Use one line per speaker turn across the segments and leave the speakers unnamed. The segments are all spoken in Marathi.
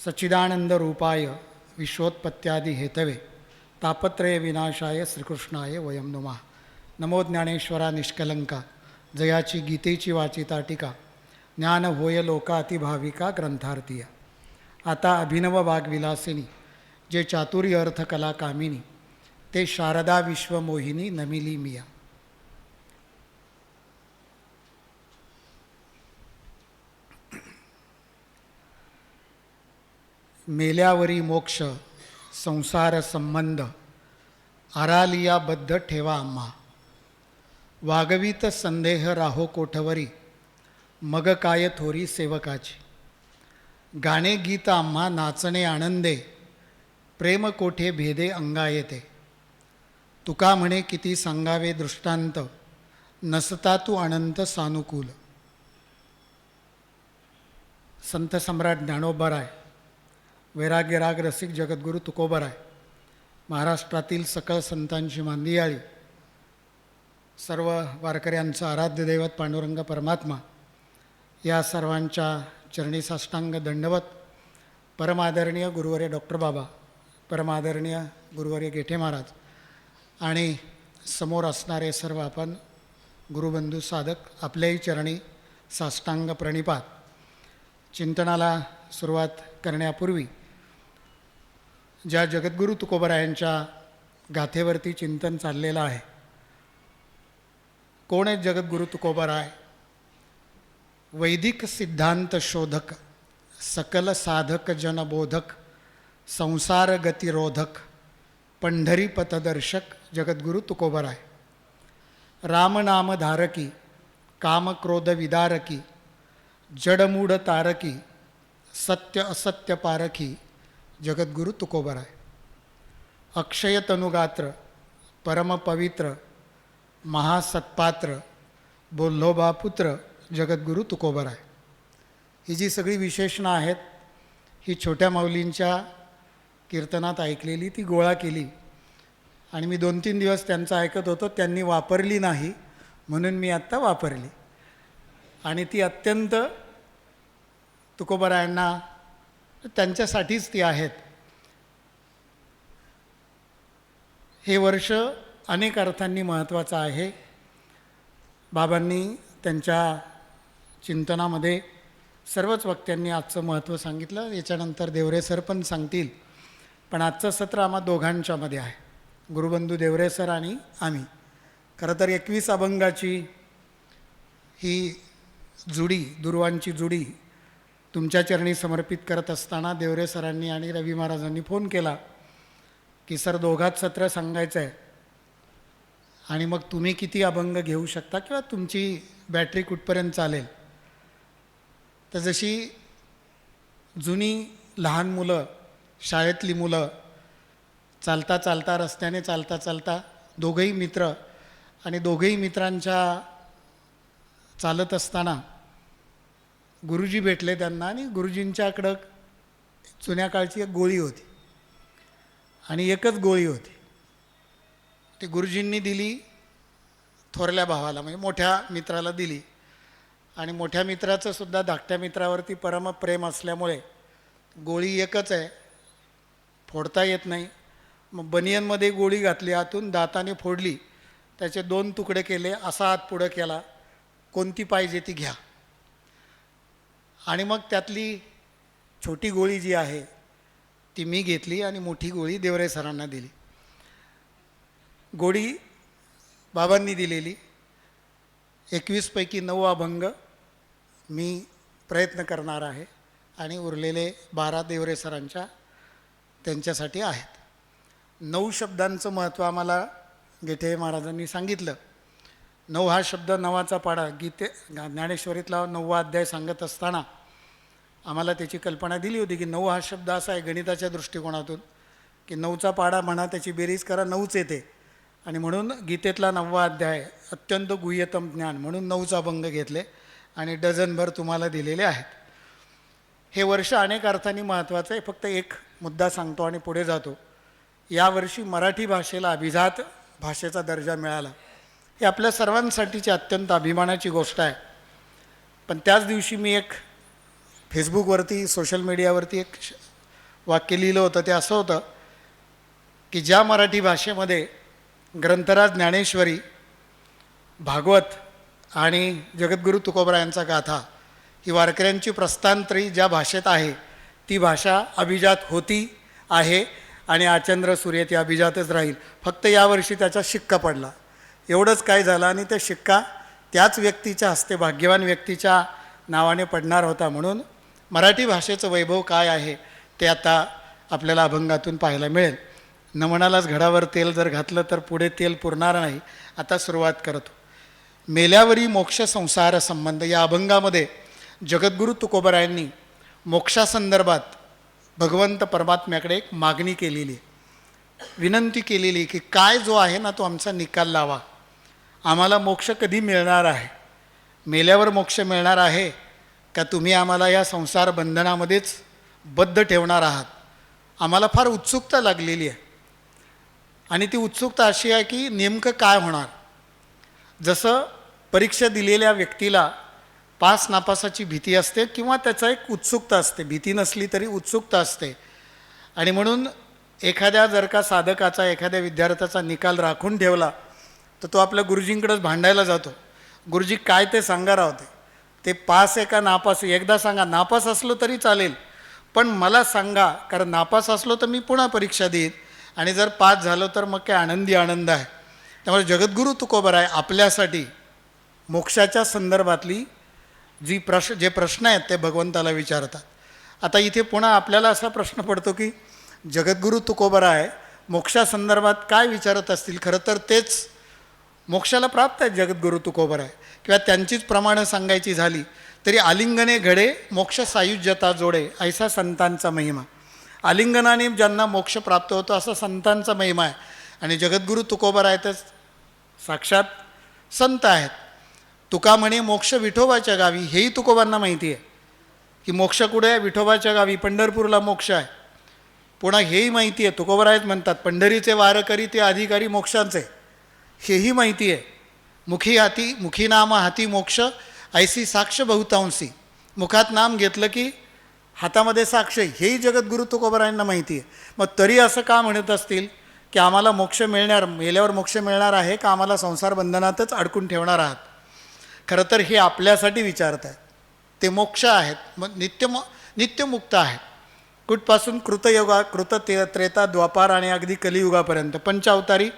सच्चिदानंदरूपाय विश्वोत्पत्त्यादि हेतवे तापत्रय विनाशाय श्रीकृष्णाय वयं नुमः. नमो ज्ञानेश्वरा निष्कलंका, जयाची गीतेची वाचिता टीका, ज्ञान होय लोका अतिभाविका ग्रंथार्थिया. आता अभिनव वाग्विलासिनी, जे चातुर्य अर्थ कला कामिनी, ते शारदा विश्वमोहिनी नमिली मिया. मेल्यावरी मोक्ष संसार संबंध, आरालियाबद्ध ठेवा आम्हा. वागवीत संदेह राहो कोठवरी, मग काय थोरी सेवकाची. गाणे गीत आम्हा नाचणे आनंदे, प्रेम कोठे भेदे अंगा येते. तुका म्हणे किती सांगावे दृष्टांत, नसता तू अनंत सानुकूल. संत सम्राट ज्ञानोबराय, वैराग्यराग रसिक जगद्गुरू तुकोबराय, महाराष्ट्रातील सकळ संतांची मांदियाळी, सर्व वारकऱ्यांचं आराध्य दैवत पांडुरंग परमात्मा, या सर्वांच्या चरणी साष्टांग दंडवत. परमादरणीय गुरुवर्य डॉक्टर बाबा, परमादरणीय गुरुवर्य गेठे महाराज आणि समोर असणारे सर्व आपण गुरुबंधू साधक, आपल्याही चरणी साष्टांग प्रणिपात. चिंतनाला सुरुवात करण्यापूर्वी ज्या जगद्गुरू तुकोबरायांच्या गाथेवरती चिंतन चाललेलं आहे. कोण आहेत जगद्गुरू तुकोबराय? वैदिक सिद्धांत शोधक, सकल साधक जनबोधक, संसार गतिरोधक, पंढरी पथदर्शक जगद्गुरू तुकोबराय. रामनाम धारकी, कामक्रोध विदारकी, जडमूढ तारकी, सत्य असत्य पारखी जगद्गुरू तुकोबराय. अक्षय तनुगात्र, परमपवित्र, महासत्पात्र, बोल्होबापुत्र जगद्गुरू तुकोबराय. ही जी सगळी विशेषणं आहेत, ही छोट्या माऊलींच्या कीर्तनात ऐकलेली, ती गोळा केली आणि मी 2-3 दिवस त्यांचं ऐकत होतो. त्यांनी वापरली नाही म्हणून मी आत्ता वापरली आणि ती अत्यंत तुकोबरायांना त्यांच्यासाठीच ती आहेत. हे वर्ष अनेक अर्थांनी महत्त्वाचं आहे. बाबांनी त्यांच्या चिंतनामध्ये सर्वच वक्त्यांनी आजचं महत्त्व सांगितलं. याच्यानंतर देवरे सर पण सांगतील, पण आजचं सत्र आम्हा दोघांच्यामध्ये आहे, गुरुबंधू देवरे सर आणि आम्ही. खरं तर 21 अभंगाची ही जुडी, दुर्वांची जुडी तुमच्या चरणी समर्पित करत असताना देवरे सरांनी आणि रवी महाराजांनी फोन केला की सर दोघात सत्र सांगायचं आहे आणि मग तुम्ही किती अभंग घेऊ शकता किंवा तुमची बॅटरी कुठपर्यंत चालेल. तर जशी जुनी लहान मुलं, शाळेतली मुलं चालता चालता, रस्त्याने चालता चालता, दोघंही मित्र आणि दोघंही मित्रांच्या चालत असताना गुरुजी भेटले त्यांना आणि गुरुजींच्याकडं जुन्या काळची एक गोळी होती आणि एकच गोळी होती. ती गुरुजींनी दिली थोरल्या भावाला, म्हणजे मोठ्या मित्राला दिली आणि मोठ्या मित्राचं सुद्धा धाकट्या मित्रावरती परमप्रेम असल्यामुळे गोळी एकच आहे, फोडता येत नाही. मग बनियनमध्ये गोळी घातली, आतून दाताने फोडली, त्याचे 2 तुकडे केले, असा हात पुढं केला, कोणती पाहिजे ती घ्या. आणि मग त्यातली छोटी गोळी जी आहे ती मी घेतली आणि मोठी गोळी देवरे सरांना दिली. गोळी बाबांनी दिलेली. 21 पैकी 9 अभंग मी प्रयत्न करणार आहे आणि उरलेले 12 देवरे सरांच्या त्यांच्यासाठी आहेत. 9 शब्दांचं महत्त्व आम्हाला गेठे महाराजांनी सांगितलं. 9 हा शब्द, 9वाचा पाढा, गीते ज्ञानेश्वरीतला 9वा अध्याय सांगत असताना आम्हाला त्याची कल्पना दिली होती की 9 हा शब्द असा आहे गणिताच्या दृष्टिकोनातून की 9चा पाढा म्हणा, त्याची बेरीज करा, 9च येते. आणि म्हणून गीतेतला 9वा अध्याय अत्यंत गुह्यतम ज्ञान म्हणून 9चा अभंग घेतले आणि डझनभर तुम्हाला दिलेले आहेत. हे वर्ष अनेक अर्थांनी महत्त्वाचं आहे. फक्त एक मुद्दा सांगतो आणि पुढे जातो. यावर्षी मराठी भाषेला अभिजात भाषेचा दर्जा मिळाला. ही आपल्या सर्वांसाठीची अत्यंत अभिमानाची गोष्ट आहे. पण त्याच दिवशी मी एक फेसबुकवरती, सोशल मीडियावरती एक वाक्य लिहिलं होतं ते असं होतं की ज्या मराठी भाषेमध्ये ग्रंथराज ज्ञानेश्वरी, भागवत आणि जगद्गुरू तुकोबरायांचा गाथा ही वारकऱ्यांची प्रस्थानत्रयी ज्या भाषेत आहे ती भाषा अभिजात होती, आहे आणि आचंद्र सूर्य ती अभिजातच राहील. फक्त यावर्षी त्याचा शिक्का पडला, एवढंच काय झालं. आणि ते शिक्का त्याच व्यक्तीच्या हस्ते, भाग्यवान व्यक्तीच्या नावाने पडणार होता. म्हणून मराठी भाषेचं वैभव काय आहे ते आता आपल्याला अभंगातून पाहायला मिळेल. न म्हणालाच घडावर तेल जर घातलं तर पुढे तेल पुरणार नाही. आता सुरुवात करतो. मेल्यावरी मोक्ष संसार संबंध या अभंगामध्ये जगद्गुरू तुकोबरायांनी मोक्षासंदर्भात भगवंत परमात्म्याकडे एक मागणी केलेली आहे, विनंती केलेली की काय जो आहे ना तो आमचा निकाल लावा. आम्हाला मोक्ष कधी मिळणार आहे? मेल्यावर मोक्ष मिळणार आहे का तुम्ही आम्हाला या संसार बंधनामध्येच बद्ध ठेवणार आहात? आम्हाला फार उत्सुकता लागलेली आहे. आणि ती उत्सुकता अशी आहे की नेमकं काय होणार. जसं परीक्षा दिलेल्या व्यक्तीला पास नापासाची भीती असते किंवा त्याचा एक उत्सुकता असते, भीती नसली तरी उत्सुकता असते. आणि म्हणून एखाद्या जर का साधकाचा, एखाद्या विद्यार्थ्याचा निकाल राखून ठेवला तर तो आपल्या गुरुजींकडेच भांडायला जातो. गुरुजी काय ते सांगा राहते, ते पास आहे का नापास आहे एकदा सांगा. नापास असलो तरी चालेल पण मला सांगा, कारण नापास असलो तर मी पुन्हा परीक्षा देईन आणि जर पास झालो तर मग काय आनंदी आनंद आहे. त्यामुळे जगद्गुरू तुकोबराय आपल्यासाठी मोक्षाच्या संदर्भातली जे प्रश्न आहेत ते भगवंताला विचारतात. आता इथे पुन्हा आपल्याला असा प्रश्न पडतो की जगद्गुरू तुकोबराय मोक्षासंदर्भात काय विचारत असतील. खरं तर तेच मोक्षाला प्राप्त आहेत जगद्गुरू तुकोबराय. किंवा त्यांचीच प्रमाणं सांगायची झाली तरी आलिंगने घडे मोक्ष सायुज्यता जोडे ऐसा संतांचा महिमा. आलिंगनाने ज्यांना मोक्ष प्राप्त होतो असा संतांचा महिमा आहे. आणि जगद्गुरू तुकोबराय तर साक्षात संत आहेत. तुका म्हणे मोक्ष विठोबाच्या गावी, हेही तुकोबांना माहिती आहे की मोक्ष कुठे आहे? विठोबाच्या गावी, पंढरपूरला मोक्ष आहे. पुन्हा हेही माहिती आहे, तुकोबरायच म्हणतात पंढरीचे वारकरी ते अधिकारी मोक्षांचे, हेही माहिती आहे. मुखी नाम हाती मोक्ष ऐसी साक्ष बहुतांशी. मुखात नाम घेतलं की हातामध्ये साक्ष, हेही जगद्गुरू तुकोबरायांना माहिती आहे. मग तरी असं का म्हणत असतील की आम्हाला मोक्ष मिळणार, मेल्यावर मोक्ष मिळणार आहे का आम्हाला संसार बंधनातच अडकून ठेवणार आहात? खरं तर हे आपल्यासाठी विचारत आहेत. ते मोक्ष आहेत, मग नित्यमुक्त आहेत. कुठपासून त्रेता द्वापार आणि अगदी कलियुगापर्यंत पंचावतारी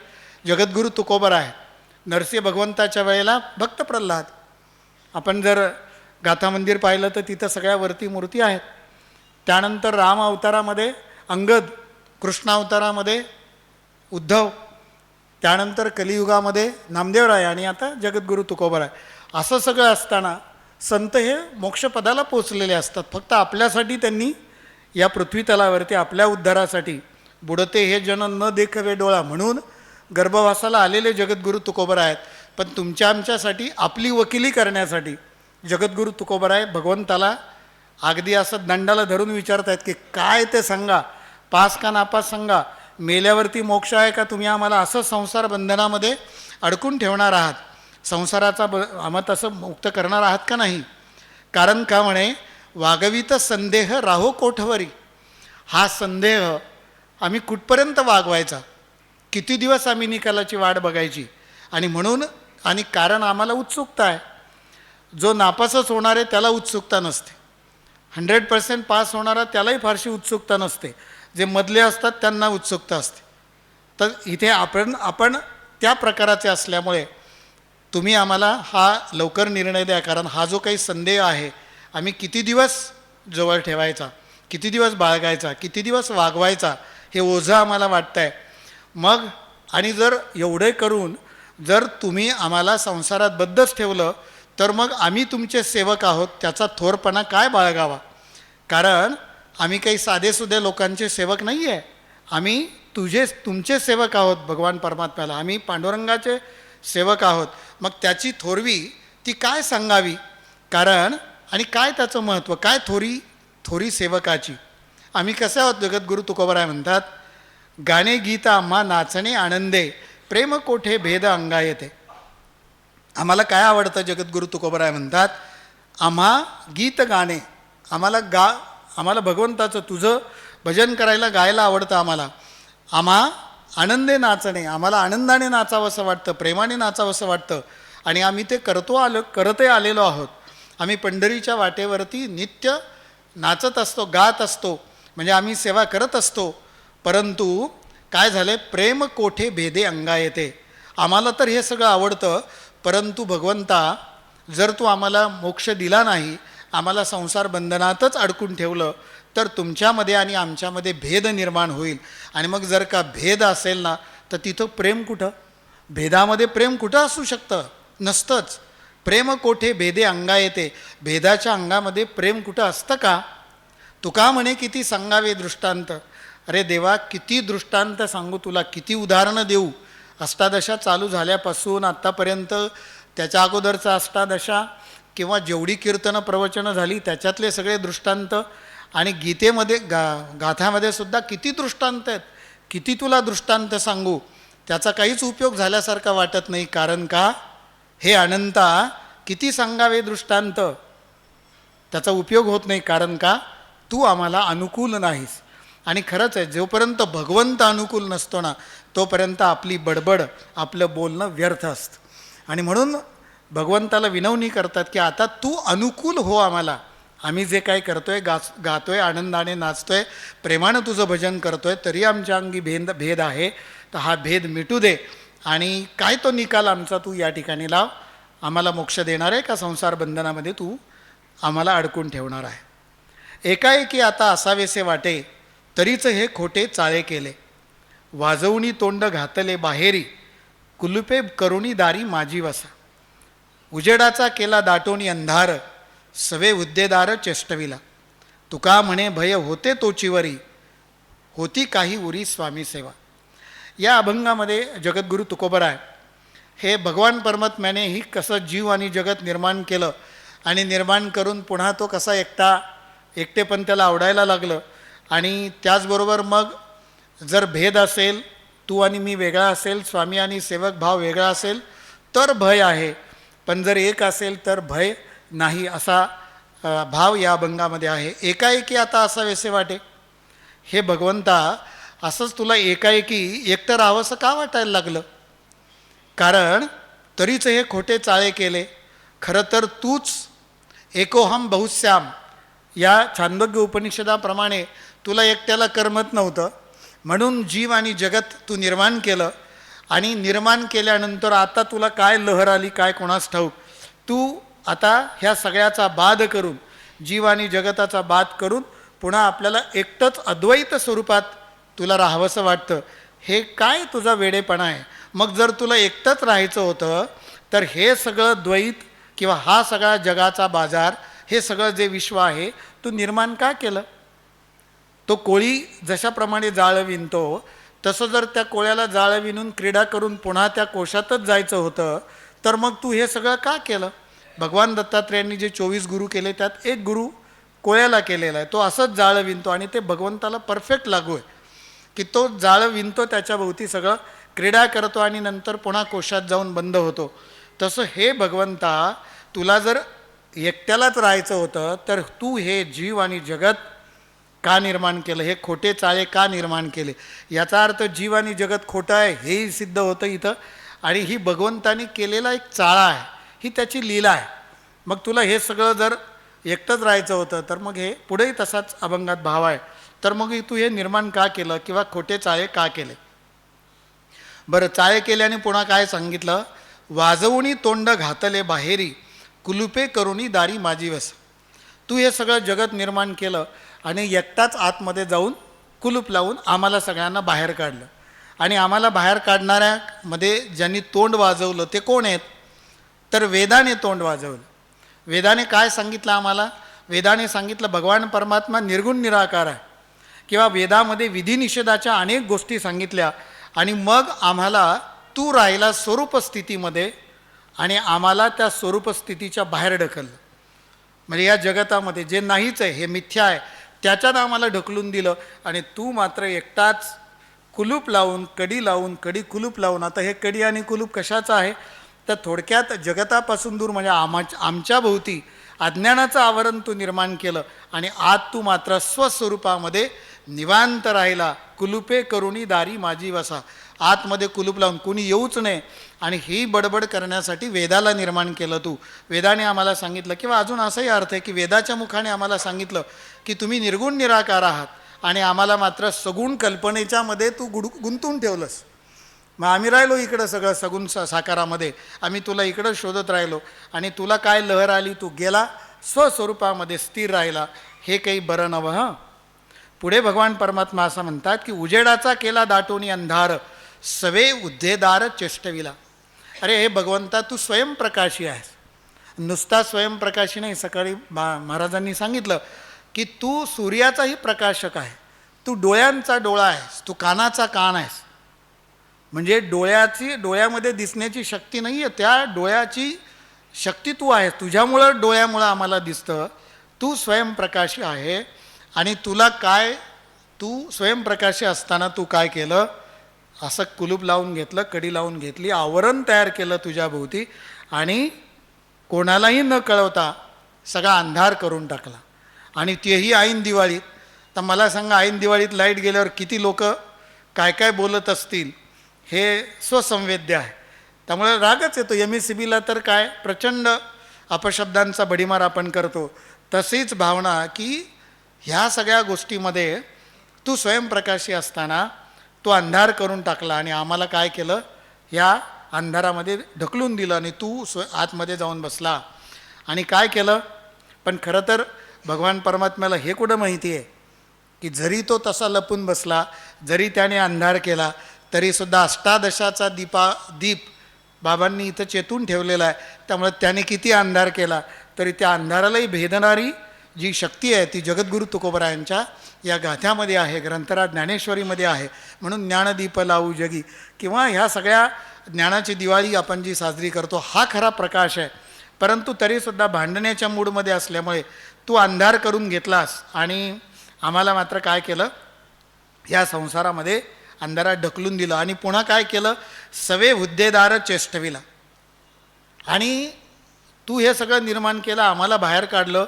जगद्गुरू तुकोबराय. नरसिंह भगवंताच्या वेळेला भक्त प्रल्हाद. आपण जर गाथा मंदिर पाहिलं तर तिथं सगळ्या वरती मूर्ती आहेत. त्यानंतर राम अवतारामध्ये अंगद, कृष्ण अवतारामध्ये उद्धव, त्यानंतर कलियुगामध्ये नामदेवराय आणि आता जगद्गुरू तुकोबराय. असं सगळं असताना संत हे मोक्षपदाला पोचलेले असतात. फक्त आपल्यासाठी त्यांनी या पृथ्वीतलावरती आपल्या उद्धारासाठी बुडते हे जन न देखवे डोळा म्हणून गर्भवासाला आलेले जगद्गुरू तुकोबराय आहेत. पण तुमच्या आमच्यासाठी आपली वकिली करण्यासाठी जगद्गुरू तुकोबराय भगवंताला अगदी असं दंडाला धरून विचारत आहेत की काय ते सांगा, पास का नापास सांगा. मेल्यावरती मोक्ष आहे का तुम्ही आम्हाला असं संसार बंधनामध्ये अडकून ठेवणार आहात? संसाराचा आम्हाला तसं मुक्त करणार आहात का नाही? कारण का म्हणे वागवित संदेह राहो कोठवरी. हा संदेह आम्ही कुठपर्यंत वागवायचा, किती दिवस आम्ही निकालाची वाट बघायची? आणि म्हणून आणि कारण आम्हाला उत्सुकता आहे. जो नापासच होणार आहे त्याला उत्सुकता नसते, 100% पास होणारा त्यालाही फारशी उत्सुकता नसते. जे मधले असतात त्यांना उत्सुकता असते. तर इथे आपण त्या प्रकाराचे असल्यामुळे तुम्ही आम्हाला हा लवकर निर्णय द्या. कारण हा जो काही संदेह आहे आम्ही किती दिवस जवळ ठेवायचा, किती दिवस बाळगायचा, किती दिवस वागवायचा, हे ओझं आम्हाला वाटतं आहे. मग आणि जर एवढे करून जर तुम्ही आम्हाला संसारात बद्धच ठेवलं तर मग आम्ही तुमचे सेवक आहोत, त्याचा थोरपणा काय बाळगावा? कारण आम्ही काही साधेसुधे लोकांचे सेवक नाही आहे. आम्ही तुमचे सेवक आहोत भगवान परमात्म्याला. आम्ही पांडुरंगाचे सेवक आहोत. मग त्याची थोरवी ती काय सांगावी? कारण आणि काय त्याचं महत्त्व, काय थोरी सेवकाची. आम्ही कसे आहोत? जगद्गुरू तुकोबराय म्हणतात, गाणे गीत आम्हा नाचणे आनंदे, प्रेम कोठे भेद अंगा येते. आम्हाला काय आवडतं? जगद्गुरू तुकोबराय म्हणतात, आम्हा गीत गाणे, आम्हाला भगवंताचं तुझं भजन करायला गायला आवडतं आम्हा आनंदे नाचणे, आम्हाला आनंदाने नाचावंसं वाटतं, प्रेमाने नाचावंसं वाटतं आणि आम्ही ते करतही आलेलो आहोत. आम्ही पंढरीच्या वाटेवरती नित्य नाचत असतो, गात असतो, म्हणजे आम्ही सेवा करत असतो. परंतु काय झालं, प्रेम कोठे भेदे अंगा येते. आम्हाला तर हे सगळं आवडतं, परंतु भगवंता जर तू आम्हाला मोक्ष दिला नाही, आम्हाला संसार बंधनातच अडकून ठेवलं, तर तुमच्यामध्ये आणि आमच्यामध्ये भेद निर्माण होईल. आणि मग जर का भेद असेल ना, तर तिथं प्रेम कुठं? भेदामध्ये प्रेम कुठं असू शकतं? नसतंच. प्रेम कोठे भेदे अंगा येते. भेदाच्या अंगामध्ये प्रेम कुठं असतं का? तुका म्हणे किती सांगावे दृष्टांत. अरे देवा, किती दृष्टांत सांगू तुला, किती उदाहरणं देऊ. अष्टादशा चालू झाल्यापासून आत्तापर्यंत, त्याच्या अगोदरचा अष्टादशा किंवा जेवढी कीर्तनं प्रवचनं झाली त्याच्यातले सगळे दृष्टांत, आणि गीतेमध्ये गाथामध्ये सुद्धा किती दृष्टांत आहेत. किती तुला दृष्टांत सांगू, त्याचा काहीच उपयोग झाल्यासारखा वाटत नाही. कारण का? हे अनंता, किती सांगावे दृष्टांत, त्याचा उपयोग होत नाही. कारण का? तू आम्हाला अनुकूल नाहीस. आणि खरंच आहे, जोपर्यंत भगवंत अनुकूल नसतो ना, तोपर्यंत आपली बडबड, आपलं बोलणं व्यर्थ असतं. आणि म्हणून भगवंताला विनवणी करतात की आता तू अनुकूल हो आम्हाला. आम्ही जे काय करतोय, गातोय, आनंदाने नाचतोय, प्रेमानं तुझं भजन करतोय, तरी आमच्या अंगी भेद आहे. तर हा भेद मिटू दे, आणि काय तो निकाल आमचा तू या ठिकाणी लाव. आम्हाला मोक्ष देणार आहे का संसार बंधनामध्ये तू आम्हाला अडकून ठेवणार आहे? एकाएकी आता असावेसे वाटे, तरीच हे खोटे चाळे केले. वाजवणी तोंड घातले बाहेरी, कुलुपे करुणी दारी माझी वसा. उजेडाचा केला दाटोणी अंधार, सवे हुद्देदार चेष्टविला. तुका म्हणे भय होते तोचीवरी, होती काही उरी स्वामी सेवा. या अभंगामध्ये जगद्गुरू तुकोबराय हे भगवान परमात्म्याने ही कसं जीव आणि जगत निर्माण केलं, आणि निर्माण करून पुन्हा तो कसा एकटेपण त्याला आवडायला लागलं. आणि त्याचबरोबर मग जर भेद असेल, तू आणि मी वेगळा असेल, स्वामी आणि सेवक भाव वेगळा असेल, तर भय आहे. पण जर एक असेल तर भय नाही, असा भाव या अभंगामध्ये आहे. एकाएकी आता असावेसे वाटे. हे भगवंता, असंच तुला एकाएकी एकटं राहावंसं का वाटायला लागलं? कारण तरीच हे खोटे चाळे केले. खरं तर तूच एकोहम बहुश्याम, या छांदोग्य उपनिषदाप्रमाणे तुला एकट्याला करमत नव्हतं, म्हणून जीव आणि जगत तू निर्माण केलं. आणि निर्माण केल्यानंतर आता तुला काय लहर आली काय कोणास ठाऊक, तू आता ह्या सगळ्याचा बाध करून, जीव आणि जगताचा बाध करून पुन्हा आपल्याला एकटंच अद्वैत स्वरूपात तुला राहावंसं वाटतं. हे काय तुझा वेडेपणा आहे? मग जर तुला एकटंच राहायचं होतं, तर हे सगळं द्वैत किंवा हा सगळा जगाचा बाजार, हे सगळं जे विश्व आहे, तू निर्माण का केलं? तो कोळी जशाप्रमाणे जाळं विणतो, तसं जर त्या कोळ्याला जाळं विणून क्रीडा करून पुन्हा त्या कोशातच जायचं होतं, तर मग तू हे सगळं का केलं? भगवान दत्तात्रेयांनी जे 24 गुरु केले, त्यात एक गुरु कोळ्याला केलेला आहे. तो असंच जाळं विणतो, आणि ते भगवंताला परफेक्ट लागू आहे की तो जाळं विणतो, त्याच्याभोवती सगळं क्रीडा करतो, आणि नंतर पुन्हा कोशात जाऊन बंद होतो. तसं हे भगवंता, तुला जर एकट्यालाच राहायचं होतं, तर तू हे जीव आणि जगत का निर्माण केलं? हे खोटे चाळे का निर्माण केले? याचा अर्थ जीव आणि जगत खोटं आहे हेही सिद्ध होतं इथं, आणि ही भगवंतानी केलेला एक चाळा आहे, ही त्याची लीला आहे. मग तुला हे सगळं जर एकटंच राहायचं होतं, तर मग हे पुढेही तसाच अभंगात भाव आहे. तर मग तू हे निर्माण का केलं, किंवा खोटे चाळे का केले? बरं, चाळे केल्याने पुन्हा काय सांगितलं? वाजवणी तोंड घातले बाहेरी, कुलुपे करुणी दारी माझी वस. तू हे सगळं जगत निर्माण केलं, आणि एकटाच आतमध्ये जाऊन कुलूप लावून आम्हाला सगळ्यांना बाहेर काढलं. आणि आम्हाला बाहेर काढणाऱ्यामध्ये ज्यांनी तोंड वाजवलं ते कोण आहेत? तर वेदाने तोंड वाजवलं. वेदाने काय सांगितलं आम्हाला? वेदाने सांगितलं भगवान परमात्मा निर्गुण निराकार आहे, किंवा वेदामध्ये विधिनिषेधाच्या अनेक गोष्टी सांगितल्या. आणि मग आम्हाला तू राहिला स्वरूप स्थितीमध्ये, आणि आम्हाला त्या स्वरूप स्थितीच्या बाहेर ढकललं. म्हणजे या जगतामध्ये जे नाहीच आहे, हे मिथ्या आहे, त्याच्यात आम्हाला ढकलून दिलं. आणि तू मात्र एकटाच कुलूप लावून, कडी लावून, कडी कुलूप लावून. आता हे कडी आणि कुलूप कशाचं आहे? तर थोडक्यात जगतापासून दूर, म्हणजे आमच्या भोवती अज्ञानाचं आवरण तू निर्माण केलं, आणि आत तू मात्र स्वस्वरूपामध्ये निवांत राहिला, कुलुपे करुणी दारी माझी वसा. आतमध्ये कुलूप लावून कुणी येऊच नये. आणि ही बडबड करण्यासाठी वेदाला निर्माण केलं तू. वेदाने आम्हाला सांगितलं, किंवा अजून असाही अर्थ आहे की वेदाच्या मुखाने आम्हाला सांगितलं की तुम्ही निर्गुण निराकार आहात आणि आम्हाला मात्र सगुण कल्पनेच्या मध्ये तू गुंतून ठेवलंस. मग आम्ही राहिलो इकडं सगळं सगुण साकारामध्ये, आम्ही तुला इकडं शोधत राहिलो आणि तुला काय लहर आली, तू गेला स्वस्वरूपामध्ये स्थिर राहिला. हे काही बरं नवं. हं. पुढे भगवान परमात्मा असं म्हणतात की उजेडाचा केला दाटोनी अंधार, सवे उद्धेदार चेष्टविला. अरे हे भगवंता, तू स्वयंप्रकाशी आहेस. नुसता स्वयंप्रकाशी नाही, सकाळी महाराजांनी सांगितलं की तू सूर्याचाही प्रकाशक आहे, तू डोळ्यांचा डोळा आहेस, तू कानाचा कान आहेस. म्हणजे डोळ्यामध्ये दिसण्याची शक्ती नाही आहे, त्या डोळ्याची शक्ती तू आहेस. तुझ्यामुळं डोळ्यामुळं आम्हाला दिसतं. तू स्वयंप्रकाशी आहे. आणि तुला काय, तू स्वयंप्रकाशी असताना तू काय केलं, असं कुलूप लावून घेतलं, कडी लावून घेतली, आवरण तयार केलं तुझ्या भोवती आणि कोणालाही न कळवता सगळा अंधार करून टाकला. आणि तेही ऐन दिवाळीत. तर मला सांगा, ऐन दिवाळीत लाईट गेल्यावर किती लोक काय काय बोलत असतील. हे स्वसंवेद्य आहे. त्यामुळे रागच येतो. MSCBला तर काय प्रचंड अपशब्दांचा भडीमार आपण करतो. तशीच भावना की ह्या सगळ्या गोष्टीमध्ये तू स्वयंप्रकाशी असताना तो अंधार करून टाकला आणि आम्हाला काय केलं, या अंधारामध्ये ढकलून दिलं आणि तू आतमध्ये जाऊन बसला. आणि काय केलं. पण खरं तर भगवान परमात्म्याला हे कुठं माहिती आहे की जरी तो तसा लपून बसला, जरी त्याने अंधार केला, तरीसुद्धा अष्टादशाचा दीप बाबांनी इथं चेतून ठेवलेला आहे. त्यामुळे त्याने किती अंधार केला तरी त्या अंधारालाही भेदणारी जी शक्ती आहे ती जगद्गुरू तुकोबरायांच्या या गाथ्यामध्ये आहे, ग्रंथराज ज्ञानेश्वरीमध्ये आहे. म्हणून ज्ञानदीप लावू जगी, किंवा ह्या सगळ्या ज्ञानाची दिवाळी आपण जी साजरी करतो, हा खरा प्रकाश आहे. परंतु तरीसुद्धा भांडण्याच्या मूडमध्ये असल्यामुळे तू अंधार करून घेतलास आणि आम्हाला मात्र काय केलं, या संसारामध्ये अंधारात ढकलून दिलं. आणि पुन्हा काय केलं, सवे हुद्देदार चेष्टविला. आणि तू हे सगळं निर्माण केलं, आम्हाला बाहेर काढलं.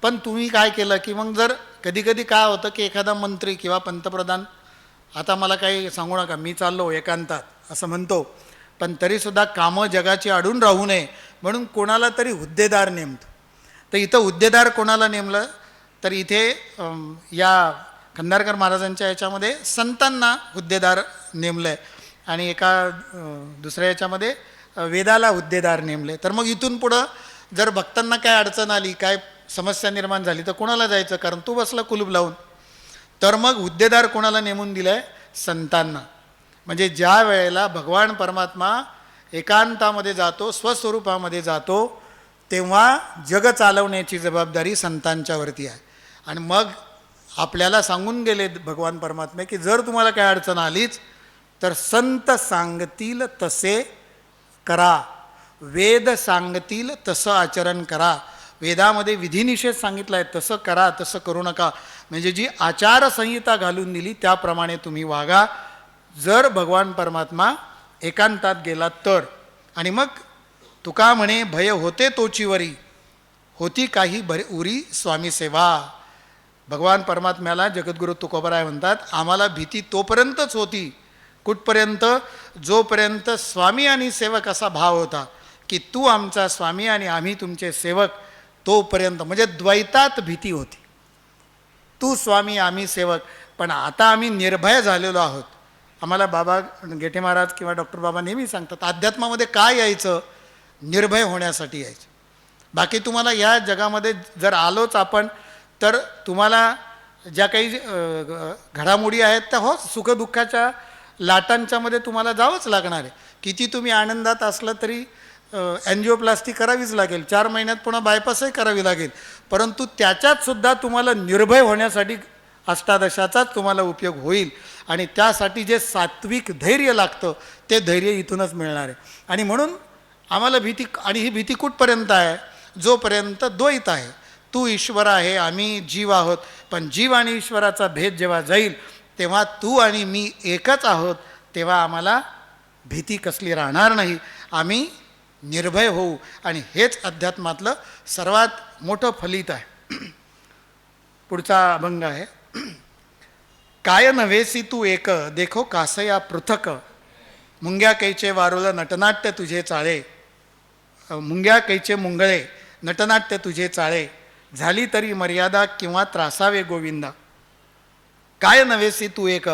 पण तुम्ही काय केलं की मग जर कधी कधी काय होतं की एखादा मंत्री किंवा पंतप्रधान, आता मला काही सांगू नका, मी चाललो एकांतात असं म्हणतो, पण तरीसुद्धा कामं जगाची अडून राहू नये म्हणून कोणाला तरी हुद्देदार नेमतो. तर इथं हुद्देदार कोणाला नेमलं, तर इथे या खंदारकर महाराजांच्या याच्यामध्ये संतांना हुद्देदार नेमलं आहे आणि एका दुसऱ्या याच्यामध्ये वेदाला हुद्देदार नेमले. तर मग इथून पुढं जर भक्तांना काय अडचण आली, काय समस्या निर्माण झाली, तर कोणाला जायचं, कारण तू बसला कुलूप लावून. तर मग हुद्देदार कोणाला नेमून दिलं आहे, संतांना. म्हणजे ज्या वेळेला भगवान परमात्मा एकांतामध्ये जातो, स्वस्वरूपामध्ये जातो, तेव्हा जग चालवण्याची जबाबदारी संतांच्यावरती आहे. आणि मग आपल्याला सांगून गेले भगवान परमात्मा की जर तुम्हाला काय अडचण आलीच तर संत सांगतील तसे करा, वेद सांगतील तसं आचरण करा. वेदामध्ये विधिनिषेध सांगितला आहे, तसं करा, तसं करू नका. म्हणजे जी आचारसंहिता घालून दिली त्याप्रमाणे तुम्ही वागा, जर भगवान परमात्मा एकांतात गेला तर. आणि मग तुका म्हणे भय होते तोचीवरी, होती काही उरी स्वामी सेवा. भगवान परमात्म्याला जगद्गुरू तुकोबराय म्हणतात, आम्हाला भीती तोपर्यंतच होती, कुठपर्यंत, जोपर्यंत स्वामी आणि सेवक असा भाव होता की तू आमचा स्वामी आणि आम्ही तुमचे सेवक, तोपर्यंत. म्हणजे द्वैतात भीती होती, तू स्वामी आम्ही सेवक. पण आता आम्ही निर्भय झालेलो आहोत. आम्हाला बाबा गेठे महाराज किंवा डॉक्टर बाबा नेहमी सांगतात, अध्यात्मामध्ये काय यायचं, निर्भय होण्यासाठी यायचं. बाकी तुम्हाला या जगामध्ये जर आलोच आपण, तर तुम्हाला ज्या काही घडामोडी आहेत त्या हो सुखदुःखाच्या लाटांच्यामध्ये तुम्हाला जावंच लागणार आहे. किती तुम्ही आनंदात असलं तरी एन्जिओप्लास्टी करावीच लागेल, 4 महिन्यात पुन्हा बायपासही करावी लागेल. परंतु त्याच्यात सुद्धा तुम्हाला निर्भय होण्यासाठी अष्टादशाचाच तुम्हाला उपयोग होईल. आणि त्यासाठी जे सात्विक धैर्य लागतं ते धैर्य इथूनच मिळणार आहे. आणि म्हणून आम्हाला भीती, आणि ही भीती कुठपर्यंत आहे, जोपर्यंत द्वैत आहे. तू ईश्वर आहे, आम्ही जीव आहोत. पण जीव आणि ईश्वराचा भेद जेव्हा जाईल तेव्हा तू आणि मी एकच आहोत, तेव्हा आम्हाला भीती कसली राहणार नाही, आम्ही निर्भय होऊ. आणि हेच अध्यात्मातलं सर्वात मोठं फलित आहे. पुढचा अभंग आहे, काय नव्हेसी तू एक, देखो कासया पृथक. मुंग्या कैचे वारुळ नटनाट्य तुझे चाळे, मुंग्या कैचे मुंगळे नटनाट्य तुझे चाळे, झाली तरी मर्यादा किंवा त्रासावे गोविंदा. काय नव्हेसी तू एक,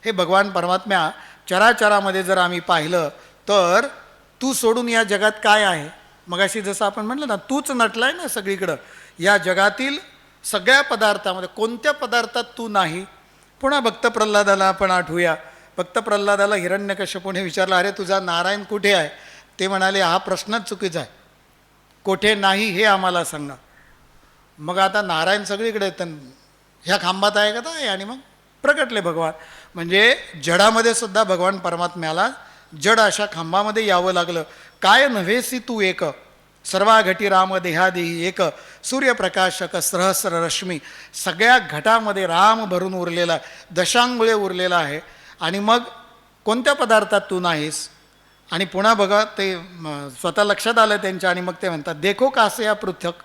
हे भगवान परमात्म्या चराचरामध्ये जर आम्ही पाहिलं तर तू सोडून या जगात काय आहे. मगाशी जसं आपण म्हटलं ना, तूच नटलाय ना सगळीकडं. या जगातील सगळ्या पदार्थामध्ये कोणत्या पदार्थात तू नाही. पुन्हा भक्त प्रल्हादाला आपण आठवूया. भक्त प्रल्हादाला हिरण्यकश्यपूने विचारलं, अरे तुझा नारायण कुठे आहे. ते म्हणाले, हा प्रश्नच चुकीचा आहे, कोठे नाही हे आम्हाला सांगा. मग आता नारायण सगळीकडे ह्या खांबात आहे का तर आहे. आणि मग प्रगटले भगवान. म्हणजे जडामध्ये सुद्धा भगवान परमात्म्याला जड अशा खांबामध्ये यावं लागलं. काय नव्हेसी तू एक, सर्वा घटी राम देहादेही एक, सूर्यप्रकाशक सहस्र रश्मी. सगळ्या घटामध्ये राम भरून उरलेला, दशांगुळे उरलेला आहे. आणि मग कोणत्या पदार्थात तू नाहीस. आणि पुन्हा बघा ते स्वतः लक्षात आलं त्यांच्या. आणि मग ते म्हणतात, देखो कासे या पृथक,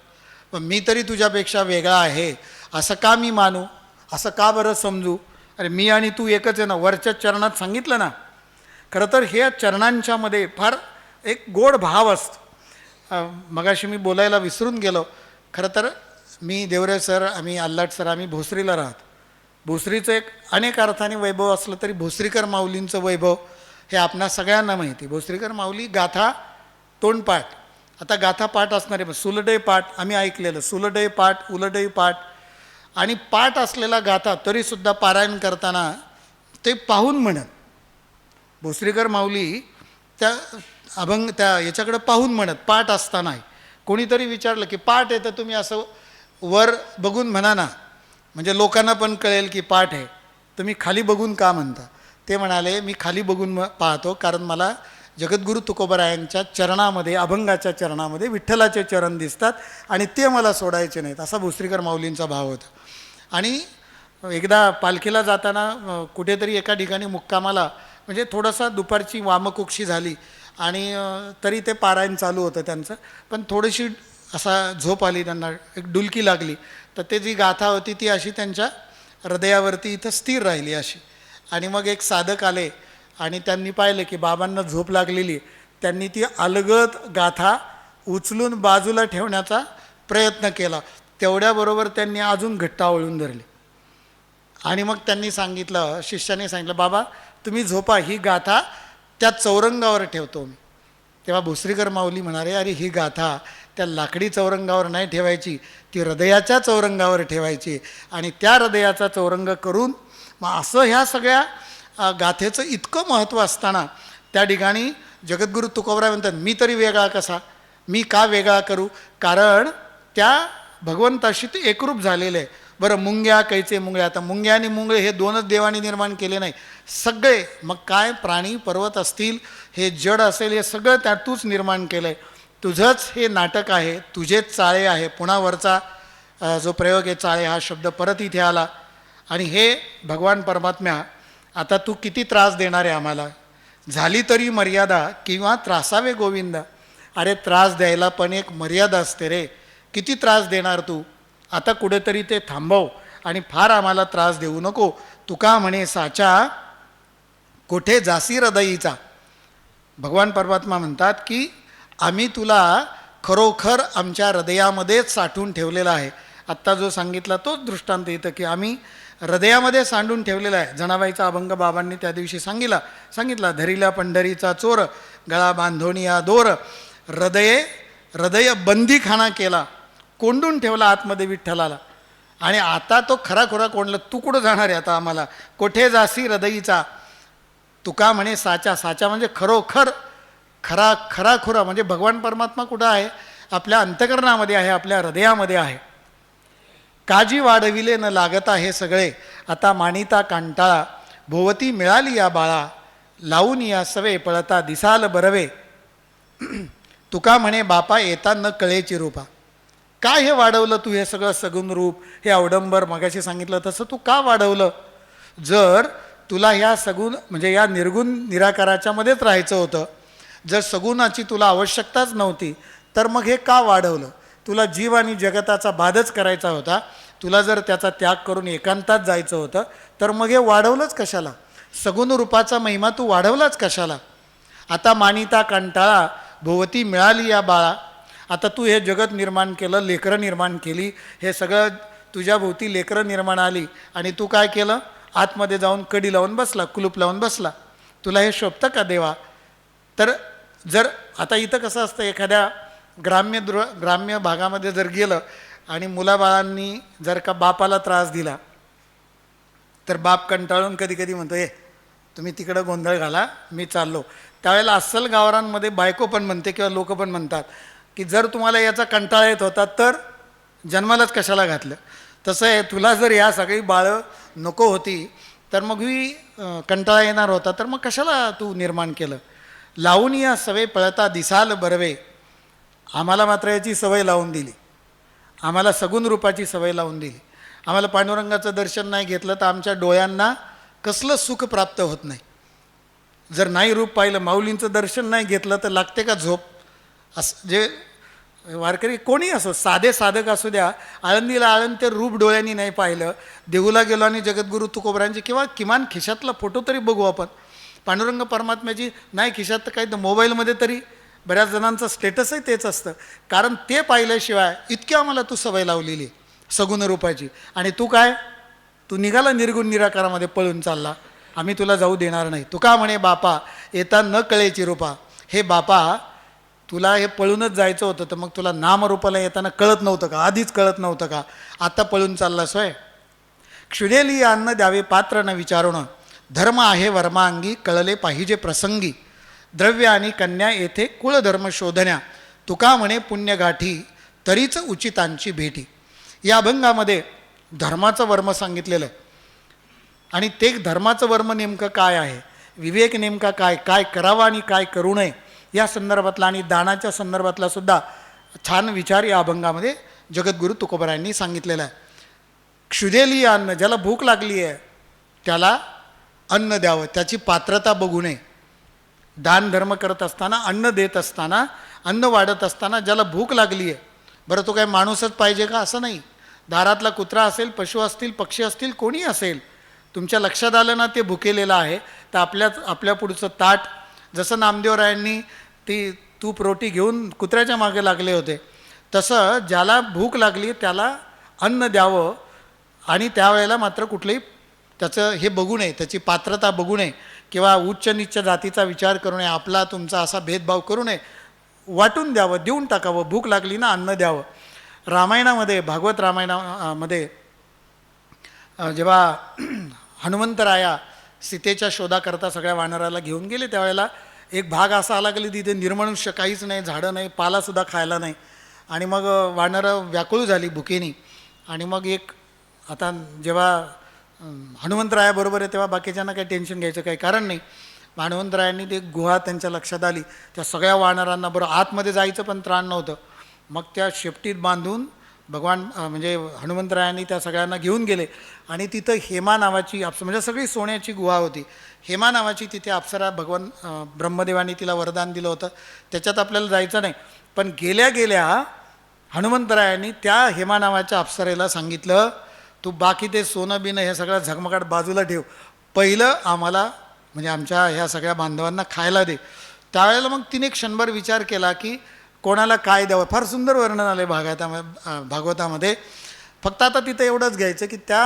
पण मी तरी तुझ्यापेक्षा वेगळा आहे असं का मी मानू, असं का बरं समजू. अरे मी आणि तू एकच आहे ना. वरच्या चरणात सांगितलं ना. खरं तर हे चरणांच्यामध्ये फार एक गोड भाव असतो. मगाशी मी बोलायला विसरून गेलो. खरं तर मी देवरे सर, आम्ही आल्लाट सर, आम्ही भोसरीला राहतो. भोसरीचं एक अनेक अर्थाने वैभव असलं तरी भोसरीकर माऊलींचं वैभव हे आपणा सगळ्यांना माहिती. भोसरीकर माऊली गाथा तोंडपाठ. आता गाथा पाठ असणारे सुलडे पाठ आम्ही ऐकलेलं, सुलडे पाठ, उलडे पाठ. आणि पाठ असलेला गाथा तरीसुद्धा पारायण करताना ते पाहून म्हणत. भोसरीकर माऊली त्या अभंग त्या याच्याकडं पाहून म्हणत, पाठ असताना. कोणीतरी विचारलं की पाठ आहे तर तुम्ही असं वर बघून म्हणा ना, म्हणजे लोकांना पण कळेल की पाठ आहे. तुम्ही खाली बघून का म्हणता. ते म्हणाले, मी खाली बघून पाहतो कारण मला जगद्गुरू तुकोबरायांच्या चरणामध्ये, अभंगाच्या चरणामध्ये विठ्ठलाचे चरण दिसतात आणि ते मला सोडायचे नाहीत, असा भोसरीकर माऊलींचा भाव होता. आणि एकदा पालखीला जाताना कुठेतरी एका ठिकाणी मुक्कामाला, म्हणजे थोडासा दुपारची वामकुक्षी झाली आणि तरी ते पारायण चालू होतं त्यांचं. पण थोडीशी असा झोप आली त्यांना, एक डुलकी लागली. तर ते जी गाथा होती ती अशी त्यांच्या हृदयावरती इथं स्थिर राहिली अशी. आणि मग एक साधक आले आणि त्यांनी पाहिलं की बाबांना झोप लागलेली. त्यांनी ती अलगद गाथा उचलून बाजूला ठेवण्याचा प्रयत्न केला. तेवढ्याबरोबर त्यांनी अजून घट्ट आवळून धरली. आणि मग त्यांनी सांगितलं, शिष्याने सांगितलं, बाबा तुम्ही झोपा, ही गाथा त्या चौरंगावर ठेवतो मी. तेव्हा भोसरीकर माऊली म्हणाले, अरे ही गाथा त्या लाकडी चौरंगावर नाही ठेवायची, ती हृदयाच्या चौरंगावर ठेवायची. आणि त्या हृदयाचा चौरंग करून मग असं ह्या सगळ्या गाथेचं इतकं महत्त्व असताना त्या ठिकाणी जगद्गुरू तुकोबराय म्हणतात, मी तरी वेगळा कसा, मी का वेगळा करू. कारण त्या भगवंताशी ते एकरूप झालेले आहे. बरं, मुंग्या कैचे मुंगळे, आता मुंग्या आणि मुंगळे हे दोनच देवाने निर्माण केले नाही, सगळे. मग काय प्राणी पर्वत असतील, हे जड असेल, हे सगळं त्यातूच निर्माण केलं आहे. तुझंच हे नाटक आहे, तुझेच चाळे आहे. पुन्हा वरचा जो प्रयोग आहे चाळे हा शब्द परत इथे आला. आणि हे भगवान परमात्म्या, आता तू किती त्रास देणार आहे आम्हाला. झाली तरी मर्यादा किंवा त्रासावे गोविंदा. अरे त्रास द्यायला पण एक मर्यादा असते रे. किती त्रास देणार तू. आता कुठेतरी ते थांबव आणि फार आम्हाला त्रास देऊ नको. तुका म्हणे साचा कोठे जासी हृदयीचा. भगवान परमात्मा म्हणतात की आम्ही तुला खरोखर आमच्या हृदयामध्येच साठवून ठेवलेला आहे. आत्ता जो सांगितला तोच दृष्टांत येतं की आम्ही हृदयामध्ये सांडून ठेवलेला आहे. जनाबाईचा अभंग बाबांनी त्या दिवशी सांगितला, धरिला पंढरीचा चोर, गळा बांधोनिया दोर, हृदय बंदीखाना केला, कोंडून ठेवला आतमध्ये विठ्ठलाला. आणि आता तो खराखुरा कोंडला. तू कुठं जाणार आहे आता आम्हाला. कोठे जासी हृदयीचा. तुका म्हणे साचा. साचा म्हणजे खरोखर, खराखुरा म्हणजे भगवान परमात्मा कुठं आहे. आपल्या अंतःकरणामध्ये आहे, आपल्या हृदयामध्ये आहे. काजी वाढविले न लागता हे सगळे, आता मानिता कांटाळा, भोवती मिळाली या बाळा, लावून या सवे पळता दिसाल बरवे. तुका म्हणे बापा येता न कळेची रूपा. काय हे वाढवलं तू हे सगळं सगुण रूप, हे अवडंबर मगाशी सांगितलं तसं तू का वाढवलं. जर तुला ह्या सगुण म्हणजे या निर्गुण निराकाराच्या मध्येच राहायचं होतं, जर सगुणाची तुला आवश्यकताच नव्हती, तर मग हे का वाढवलं. तुला जीव आणि जगताचा बाधच करायचा होता, तुला जर त्याचा त्याग करून एकांतात जायचं होतं तर मग हे वाढवलंच कशाला? सगुण रूपाचा महिमा तू वाढवलाच कशाला? आता मानिता कंटाळा भोवती मिळाली या बाळा. आता तू हे जगत निर्माण केलं, लेकरं निर्माण केली, हे सगळं तुझ्या भोवती लेकरं निर्माण आली आणि तू काय केलं? आतमध्ये जाऊन कडी लावून बसला, कुलूप लावून बसला. तुला हे शोभतं का देवा? तर जर आता इथं कसं असतं, एखाद्या ग्राम्य भागामध्ये जर गेलं आणि मुलाबाळांनी जर का बापाला त्रास दिला तर बाप कंटाळून कधी कधी म्हणतो, तुम्ही तिकडं गोंधळ घाला, मी चाललो. त्यावेळेला अस्सल गावरांमध्ये बायको पण म्हणते किंवा लोक पण म्हणतात की जर तुम्हाला याचा कंटाळा येत होता तर जन्मालाच कशाला घातलं. तसं आहे, तुला जर या सगळी बाळं नको होती तर मग कंटाळा येणार होता तर मग कशाला तू निर्माण केलं. लावून या सवय पळता दिसाल बरवे, आम्हाला मात्र याची सवय लावून दिली. आम्हाला सगुण रूपाची सवय लावून दिली. आम्हाला पांडुरंगाचं दर्शन नाही घेतलं तर आमच्या डोळ्यांना कसलं सुख प्राप्त होत नाही. जर नाही रूप पाहिलं, माऊलींचं दर्शन नाही घेतलं तर लागते का झोप? असं जे वारकरी कोणी असो, साधे साधक असू द्या, आळंदीला आळंद ते रूप डोळ्यांनी नाही पाहिलं, देहूला गेलो आणि जगद्गुरू तुकोबरांचे किंवा किमान खिशातला फोटो तरी बघू आपण. पांडुरंग परमात्म्याची नाही खिशात तर काही तर मोबाईलमध्ये तरी बऱ्याच जणांचं स्टेटसही तेच असतं. कारण ते पाहिल्याशिवाय इतकी आम्हाला तू सवय लावलेली सगुण रूपाची. आणि तू काय, तू निघाला निर्गुण निराकारामध्ये पळून चालला, आम्ही तुला जाऊ देणार नाही. तू का म्हणे बापा येता न कळेची रूपा. हे बापा, तुला हे पळूनच जायचं होतं तर मग तुला नामरूपाला येताना कळत नव्हतं का? आधीच कळत नव्हतं का? आता पळून चाललास होय. क्षुडेली अन्न द्यावे पात्र न विचारून, धर्म आहे वर्मांगी कळले पाहिजे प्रसंगी. द्रव्य आणि कन्या येथे कुळधर्म शोधण्या, तुका म्हणे पुण्यगाठी तरीच उचितांची भेटी. या अभंगामध्ये धर्माचं वर्म सांगितलेलं आहे. आणि ते धर्माचं वर्म नेमकं काय आहे, विवेक नेमका काय, काय करावं आणि काय करू नये या संदर्भातला आणि दानाच्या संदर्भातला सुद्धा छान विचार या अभंगामध्ये जगद्गुरू तुकोबरायांनी सांगितलेला आहे. क्षुदेली अन्न, ज्याला भूक लागली आहे त्याला अन्न द्यावं, त्याची पात्रता बघू नये. दान धर्म करत असताना, अन्न देत असताना, अन्न वाढत असताना ज्याला भूक लागली आहे, बरं तो काय माणूसच पाहिजे का? असं नाही. दारातला कुत्रा असेल, पशु असतील, पक्षी असतील, कोणी असेल, तुमच्या लक्षात आलं ना ते भुकेलेलं आहे तर आपल्या पुढचं ताट, जसं नामदेवरायांनी ती तूप रोटी घेऊन कुत्र्याच्या मागे लागले होते, तसं ज्याला भूक लागली त्याला अन्न द्यावं. आणि त्यावेळेला मात्र कुठलंही त्याचं हे बघू नये, त्याची पात्रता बघू नये किंवा उच्च नीच जातीचा विचार करू नये, आपला तुमचा असा भेदभाव करू नये. वाटून द्यावं, देऊन टाकावं. भूक लागली ना अन्न द्यावं. रामायणामध्ये, भागवत रामायणामध्ये जेव्हा हनुमंतराया सीतेच्या शोधाकरता सगळ्या वानराला घेऊन गेले त्यावेळेला एक भाग असा आला की तिथे निर्मनुष्य, काहीच नाही, झाडं नाही, पालासुद्धा खायला नाही. आणि मग वानरं व्याकुळ झाली भुकेनी. आणि मग आता जेव्हा हनुमंतरायाबरोबर आहे तेव्हा बाकीच्यांना काही टेन्शन घ्यायचं काही कारण नाही. हनुमंतरायांनी ते गुहा त्यांच्या लक्षात आली, त्या सगळ्या वानरांना बरं आतमध्ये जायचं पण त्राण नव्हतं, मग त्या शेपटीत बांधून भगवान म्हणजे हनुमंतरायांनी त्या सगळ्यांना घेऊन गेले. आणि तिथं हेमा नावाची म्हणजे सगळी सोन्याची गुहा होती. हेमा नावाची तिथे अप्सरा, भगवान ब्रह्मदेवानी तिला वरदान दिलं होतं, त्याच्यात आपल्याला जायचं नाही. पण गेल्या गेल्या हनुमंतरायांनी त्या हेमा नावाच्या अप्सरेला सांगितलं, तू बाकी ते सोनं बिनं हे सगळं झगमगाट बाजूला ठेव, पहिलं आम्हाला म्हणजे आमच्या ह्या सगळ्या बांधवांना खायला दे. त्यावेळेला मग तिने क्षणभर विचार केला की कोणाला काय द्यावं. फार सुंदर वर्णन आलं आहे भागवतामध्ये. फक्त आता तिथं एवढंच घ्यायचं की त्या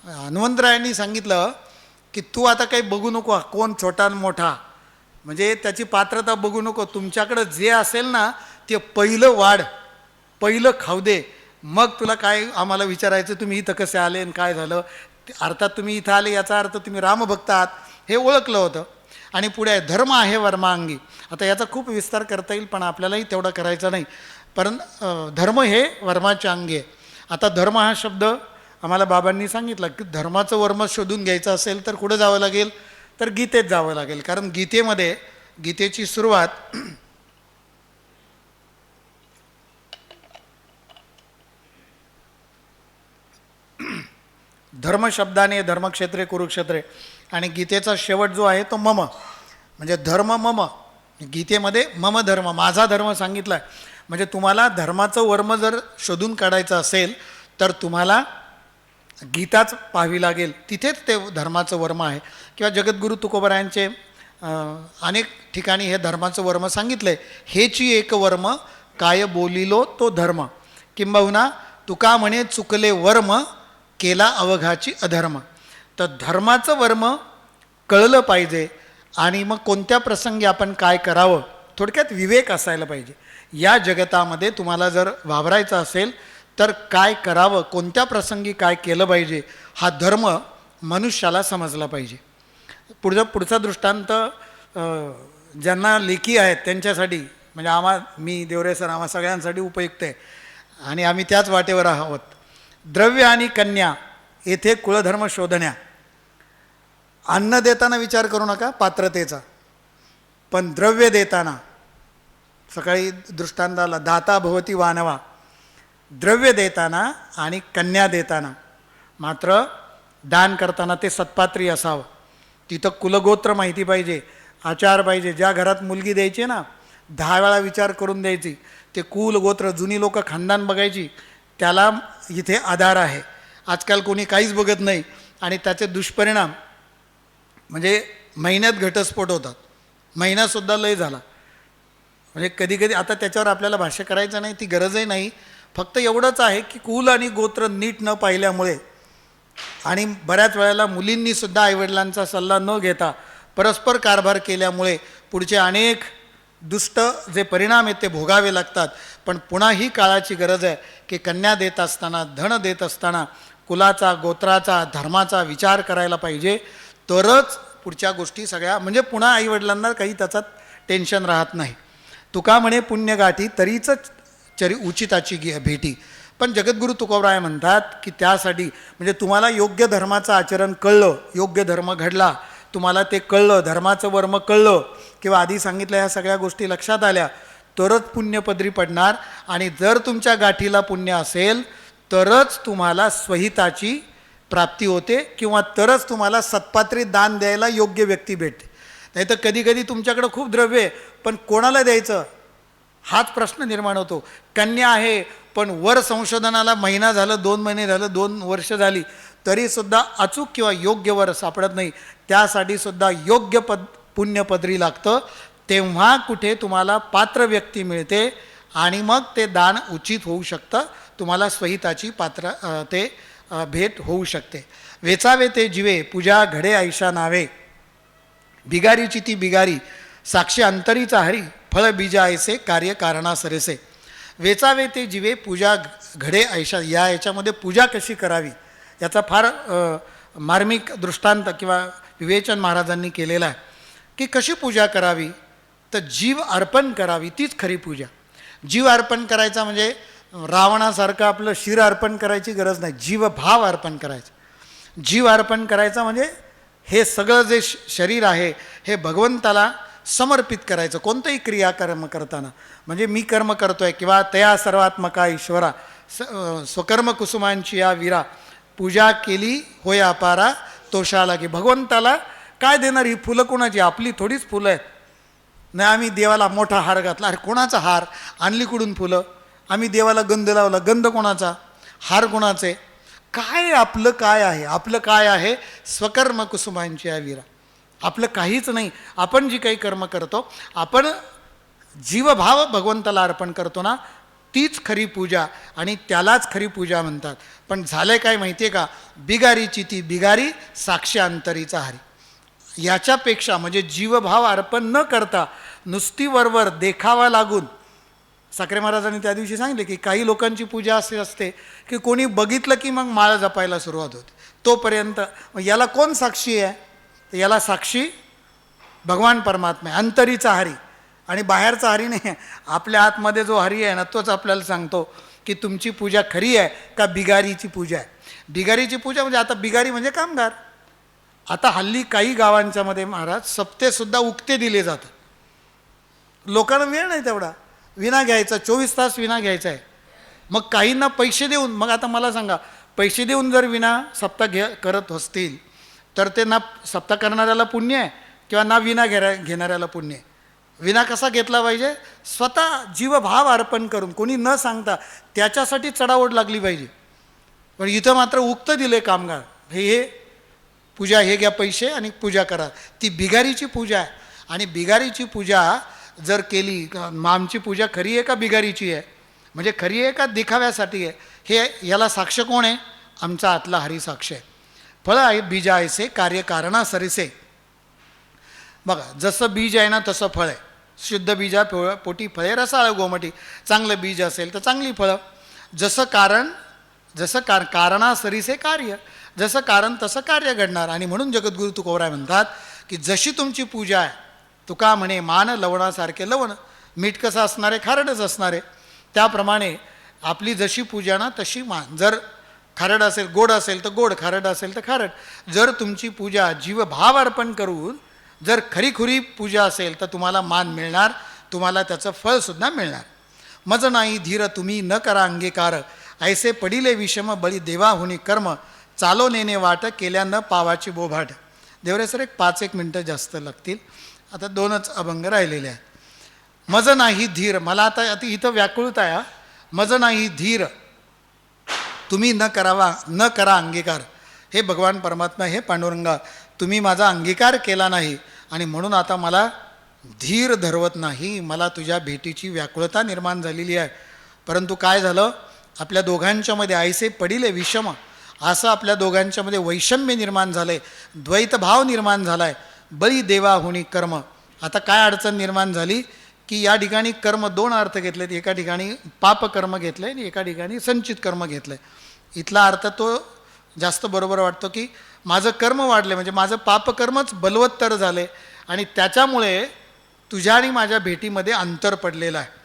हनुमंतरायांनी सांगितलं की तू आता काही बघू नको कोण छोटा मोठा, म्हणजे त्याची पात्रता बघू नको, तुमच्याकडं जे असेल ना ते पहिलं वाढ, पहिलं खाऊ दे, मग तुला काय आम्हाला विचारायचं तुम्ही इथं कसे आले आणि काय झालं. अर्थात तुम्ही इथं आले याचा अर्थ तुम्ही रामभक्त आहात हे ओळखलं होतं. आणि पुढे आहे धर्म आहे वर्मांगी. आता याचा खूप विस्तार करता येईल पण आपल्यालाही तेवढा करायचा नाही. परंतु धर्म हे वर्माच्या अंगी आहे. आता धर्म हा शब्द आम्हाला बाबांनी सांगितलं की धर्माचं वर्म शोधून घ्यायचं असेल तर कुठं जावं लागेल, तर गीतेत जावं लागेल. कारण गीतेमध्ये, गीतेची सुरुवात धर्मशब्दाने, धर्मक्षेत्रे कुरुक्षेत्रे, आणि गीतेचा शेवट जो आहे तो मम, म्हणजे धर्म मम. गीतेमध्ये मम धर्म, माझा धर्म सांगितला आहे. म्हणजे तुम्हाला धर्माचं वर्म जर शोधून काढायचं असेल तर तुम्हाला गीताच पाहावी लागेल. तिथेच ते धर्माचं वर्म आहे. किंवा जगद्गुरू तुकोबरायांचे अनेक ठिकाणी हे धर्माचं वर्म सांगितलं आहे. हेची एक वर्म काय बोलिलो तो धर्म, किंबहुना तुका म्हणे चुकले वर्म केला अवघाची अधर्म. तर धर्माचं वर्म कळलं पाहिजे आणि मग कोणत्या प्रसंगी आपण काय करावं, थोडक्यात विवेक असायला पाहिजे. या जगतामध्ये तुम्हाला जर वावरायचं असेल तर काय करावं, कोणत्या प्रसंगी काय केलं पाहिजे, हा धर्म मनुष्याला समजला पाहिजे. पुढचा दृष्टांत ज्यांना लेकी आहेत त्यांच्यासाठी, म्हणजे मी देवरे सर आम्हा सगळ्यांसाठी उपयुक्त आहे आणि आम्ही त्याच वाटेवर आहोत. द्रव्य आणि कन्या येथे कुळधर्म शोधण्या. अन्न देताना विचार करू नका पात्रतेचा, पण द्रव्य देताना, सकाळी दृष्टांत आला दाता भवती वानवा, द्रव्य देताना आणि कन्या देताना मात्र दान करताना ते सत्पात्री असावं. तिथं कुलगोत्र माहिती पाहिजे, आचार पाहिजे. ज्या घरात मुलगी द्यायची ना 10 वेळा विचार करून द्यायची. ते कुल गोत्र, जुनी लोकं खानदान बघायची, त्याला इथे आधार आहे. आजकाल कोणी काहीच बघत नाही आणि त्याचे दुष्परिणाम म्हणजे महिन्यात घटस्फोट होतात. महिनासुद्धा लय झाला. म्हणजे कधी आता त्याच्यावर आपल्याला भाष्य करायचं नाही, ती गरजही नाही. फक्त एवढंच आहे की कुल आणि गोत्र नीट न पाहिल्यामुळे आणि बऱ्याच वेळेला मुलींनीसुद्धा आईवडिलांचा सल्ला न घेता परस्पर कारभार केल्यामुळे पुढचे अनेक दुष्ट जे परिणाम आहेत ते भोगावे लागतात. पण पुन्हा ही काळाची गरज आहे की कन्या देत असताना, धन देत असताना कुलाचा, गोत्राचा, धर्माचा विचार करायला पाहिजे. तरच पुढच्या गोष्टी सगळ्या, म्हणजे पुन्हा आईवडिलांना काही त्याचा टेन्शन राहत नाही. तुका म्हणे पुण्यगाठी तरीच उचिताची भेटी. पण जगद्गुरू तुकोबराय म्हणतात की त्यासाठी म्हणजे तुम्हाला योग्य धर्माचं आचरण कळलं, योग्य धर्म घडला, तुम्हाला ते कळलं, धर्माचं वर्म कळलं किंवा आधी सांगितल्या ह्या सगळ्या गोष्टी लक्षात आल्या, तरच पुण्यपदरी पडणार. आणि जर तुमच्या गाठीला पुण्य असेल तरच तुम्हाला स्वहिताची प्राप्ती होते किंवा तरच तुम्हाला सत्पात्री दान द्यायला योग्य व्यक्ती भेटते. नाही तर कधी तुमच्याकडं खूप द्रव्य आहे पण कोणाला द्यायचं हाच प्रश्न निर्माण होतो. कन्या आहे पण वर संशोधनाला महिना झालं, 2 महिने झालं, 2 वर्ष झाली, तरीसुद्धा अचूक किंवा योग्य वर सापडत नाही. त्यासाठी सुद्धा योग्य पुण्यपदरी लागतं. तेव्हा कुठे तुम्हाला पात्र व्यक्ती मिळते आणि मग ते दान उचित होऊ शकतं, तुम्हाला स्वहिताची ते भेट होऊ शकते. वेचावे ते जीवे पूजा घडे ऐशा नावे, बिगारीची ती बिगारी साक्षी अंतरीचा हरी, फळ बीजा ऐसे कार्य कारणा सरेसे. वेचावे ते जीवे पूजा घडे ऐशा, याच्यामध्ये पूजा कशी करावी याचा फार मार्मिक दृष्टांत किंवा विवेचन महाराजांनी केलेला आहे की कशी पूजा करावी. तर जीव अर्पण करावी, तीच खरी पूजा. जीव अर्पण करायचा म्हणजे रावणासारखं आपलं शिर अर्पण करायची गरज नाही, जीवभाव अर्पण करायचा. जीव अर्पण करायचा म्हणजे हे सगळं जे शरीर आहे हे भगवंताला समर्पित करायचं. कोणतंही क्रियाकर्म करताना म्हणजे मी कर्म करतो आहे किंवा तया सर्वात्मका ईश्वरा स्वकर्म कुसुमांची या वीरा, पूजा केली होय अपारा तोषाला की. भगवंताला काय देणार, ही फुलं कोणाची, आपली थोडीच फुलं आहेत. नाही आम्ही देवाला मोठा हार घातला, अरे कोणाचा हार, आणली कुठून फुलं, आम्ही देवाला गंध लावला, गंध कोणाचा, हार कोणाचे, काय आपलं काय आहे, आपलं काय आहे, स्वकर्म कुसुमांची या वीरा, आपलं काहीच नाही. आपण जी काही कर्म करतो, आपण जीवभाव भगवंताला अर्पण करतो ना, तीच खरी पूजा आणि त्यालाच खरी पूजा म्हणतात. पण झालं काय माहिती आहे का, बिगारीची ती बिगारी साक्ष अंतरीचा हरी. याच्यापेक्षा म्हणजे जीवभाव अर्पण न करता नुसती वरवर देखावा लागून, साखरे महाराजांनी त्या दिवशी सांगितले की काही लोकांची पूजा अशी असते की कोणी बघितलं की मग माळ जपायला सुरुवात होते, तोपर्यंत याला कोण साक्षी आहे, तर याला साक्षी भगवान परमात्मा आहे, अंतरीचा हरी. आणि बाहेरचा हरी नाही, आपल्या आतमध्ये जो हरी आहे ना तोच आपल्याला सांगतो की तुमची पूजा खरी आहे का बिगारीची पूजा आहे. बिगारीची पूजा म्हणजे आता बिगारी म्हणजे कामगार. आता हल्ली काही गावांच्या मध्ये महाराज सप्तेसुद्धा उक्ते दिले जातात. लोकांना वेळ नाही तेवढा विना घ्यायचा, 24 तास विना घ्यायचा आहे. मग काहींना पैसे देऊन, मग आता मला सांगा, पैसे देऊन जर विना सप्ताह करत असतील तर ते ना सप्ताह करणाऱ्याला पुण्य आहे किंवा ना विना घेणाऱ्याला पुण्य आहे. विना कसा घेतला पाहिजे, स्वतः जीवभाव अर्पण करून, कोणी न सांगता त्याच्यासाठी चढाओढ लागली पाहिजे. पण इथं मात्र उक्त दिले कामगार, हे पूजा, हे घ्या पैसे आणि पूजा करा. ती बिगारीची पूजा आहे. आणि बिगारीची पूजा जर केली, आमची पूजा खरी आहे का बिगारीची आहे, म्हणजे खरी आहे का दिखाव्यासाठी आहे, हे याला साक्ष कोण आहे? आमचा आतला हरी साक्ष आहे. फळ आहे बीजा ऐसे कार्य कारणा सरिसे. बघा, जसं बीज आहे ना तसं फळ आहे. शुद्ध बीजा पोटी फळे रसाळ गोमटी. चांगलं बीज असेल तर चांगली फळं. जसं कारणा सरिसे कार्य, जसं कारण तसं कार्य घडणार. आणि म्हणून जगद्गुरु तुकोबराय म्हणतात की जशी तुमची पूजा आहे, तुका म्हणे मान लवणासारखे लवण, मीठ कसं असणार आहे, खारडच असणार आहे. त्याप्रमाणे आपली जशी पूजा ना तशी मान. जर खारड असेल, गोड असेल तर गोड, खारड असेल तर खारड. जर तुमची पूजा जीवभाव अर्पण करून जर खरीखुरी पूजा असेल तर तुम्हाला मान मिळणार, तुम्हाला त्याचं फळसुद्धा मिळणार. मज नाही धीर तुम्ही न करा अंगीकार, ऐसे पडिले विषम बळी देवाहुनी कर्म, चालो नेने वाट केल्या न पावाची बोभाट. देवरे सर, एक 5-1 मिनटं जास्त लागतील, आता 2च अभंग राहिलेले आहेत. मज नाही धीर, मला आता इथं व्याकुळता आहे. मज नाही धीर तुम्ही न करा अंगीकार. हे भगवान परमात्मा, हे पांडुरंगा, तुम्ही माझा अंगीकार केला नाही आणि म्हणून आता मला धीर धरवत नाही. मला तुझ्या भेटीची व्याकुळता निर्माण झालेली आहे. परंतु काय झालं, आपल्या दोघांच्यामध्ये ऐसे पडिले विषम, असं आपल्या दोघांच्यामध्ये वैषम्य निर्माण झालं आहे, द्वैतभाव निर्माण झाला आहे. बळी देवाहुनी कर्म. आता काय अडचण निर्माण झाली की या ठिकाणी कर्म 2 अर्थ घेतलेत. एका ठिकाणी पापकर्म घेतलं आहे आणि एका ठिकाणी संचित कर्म घेतलं आहे. इथला अर्थ तो जास्त बरोबर वाटतो की माझं कर्म वाढले, म्हणजे माझं पापकर्मच बलवत्तर झाले आणि त्याच्यामुळे तुझ्या आणि माझ्या भेटीमध्ये अंतर पडलेलं आहे.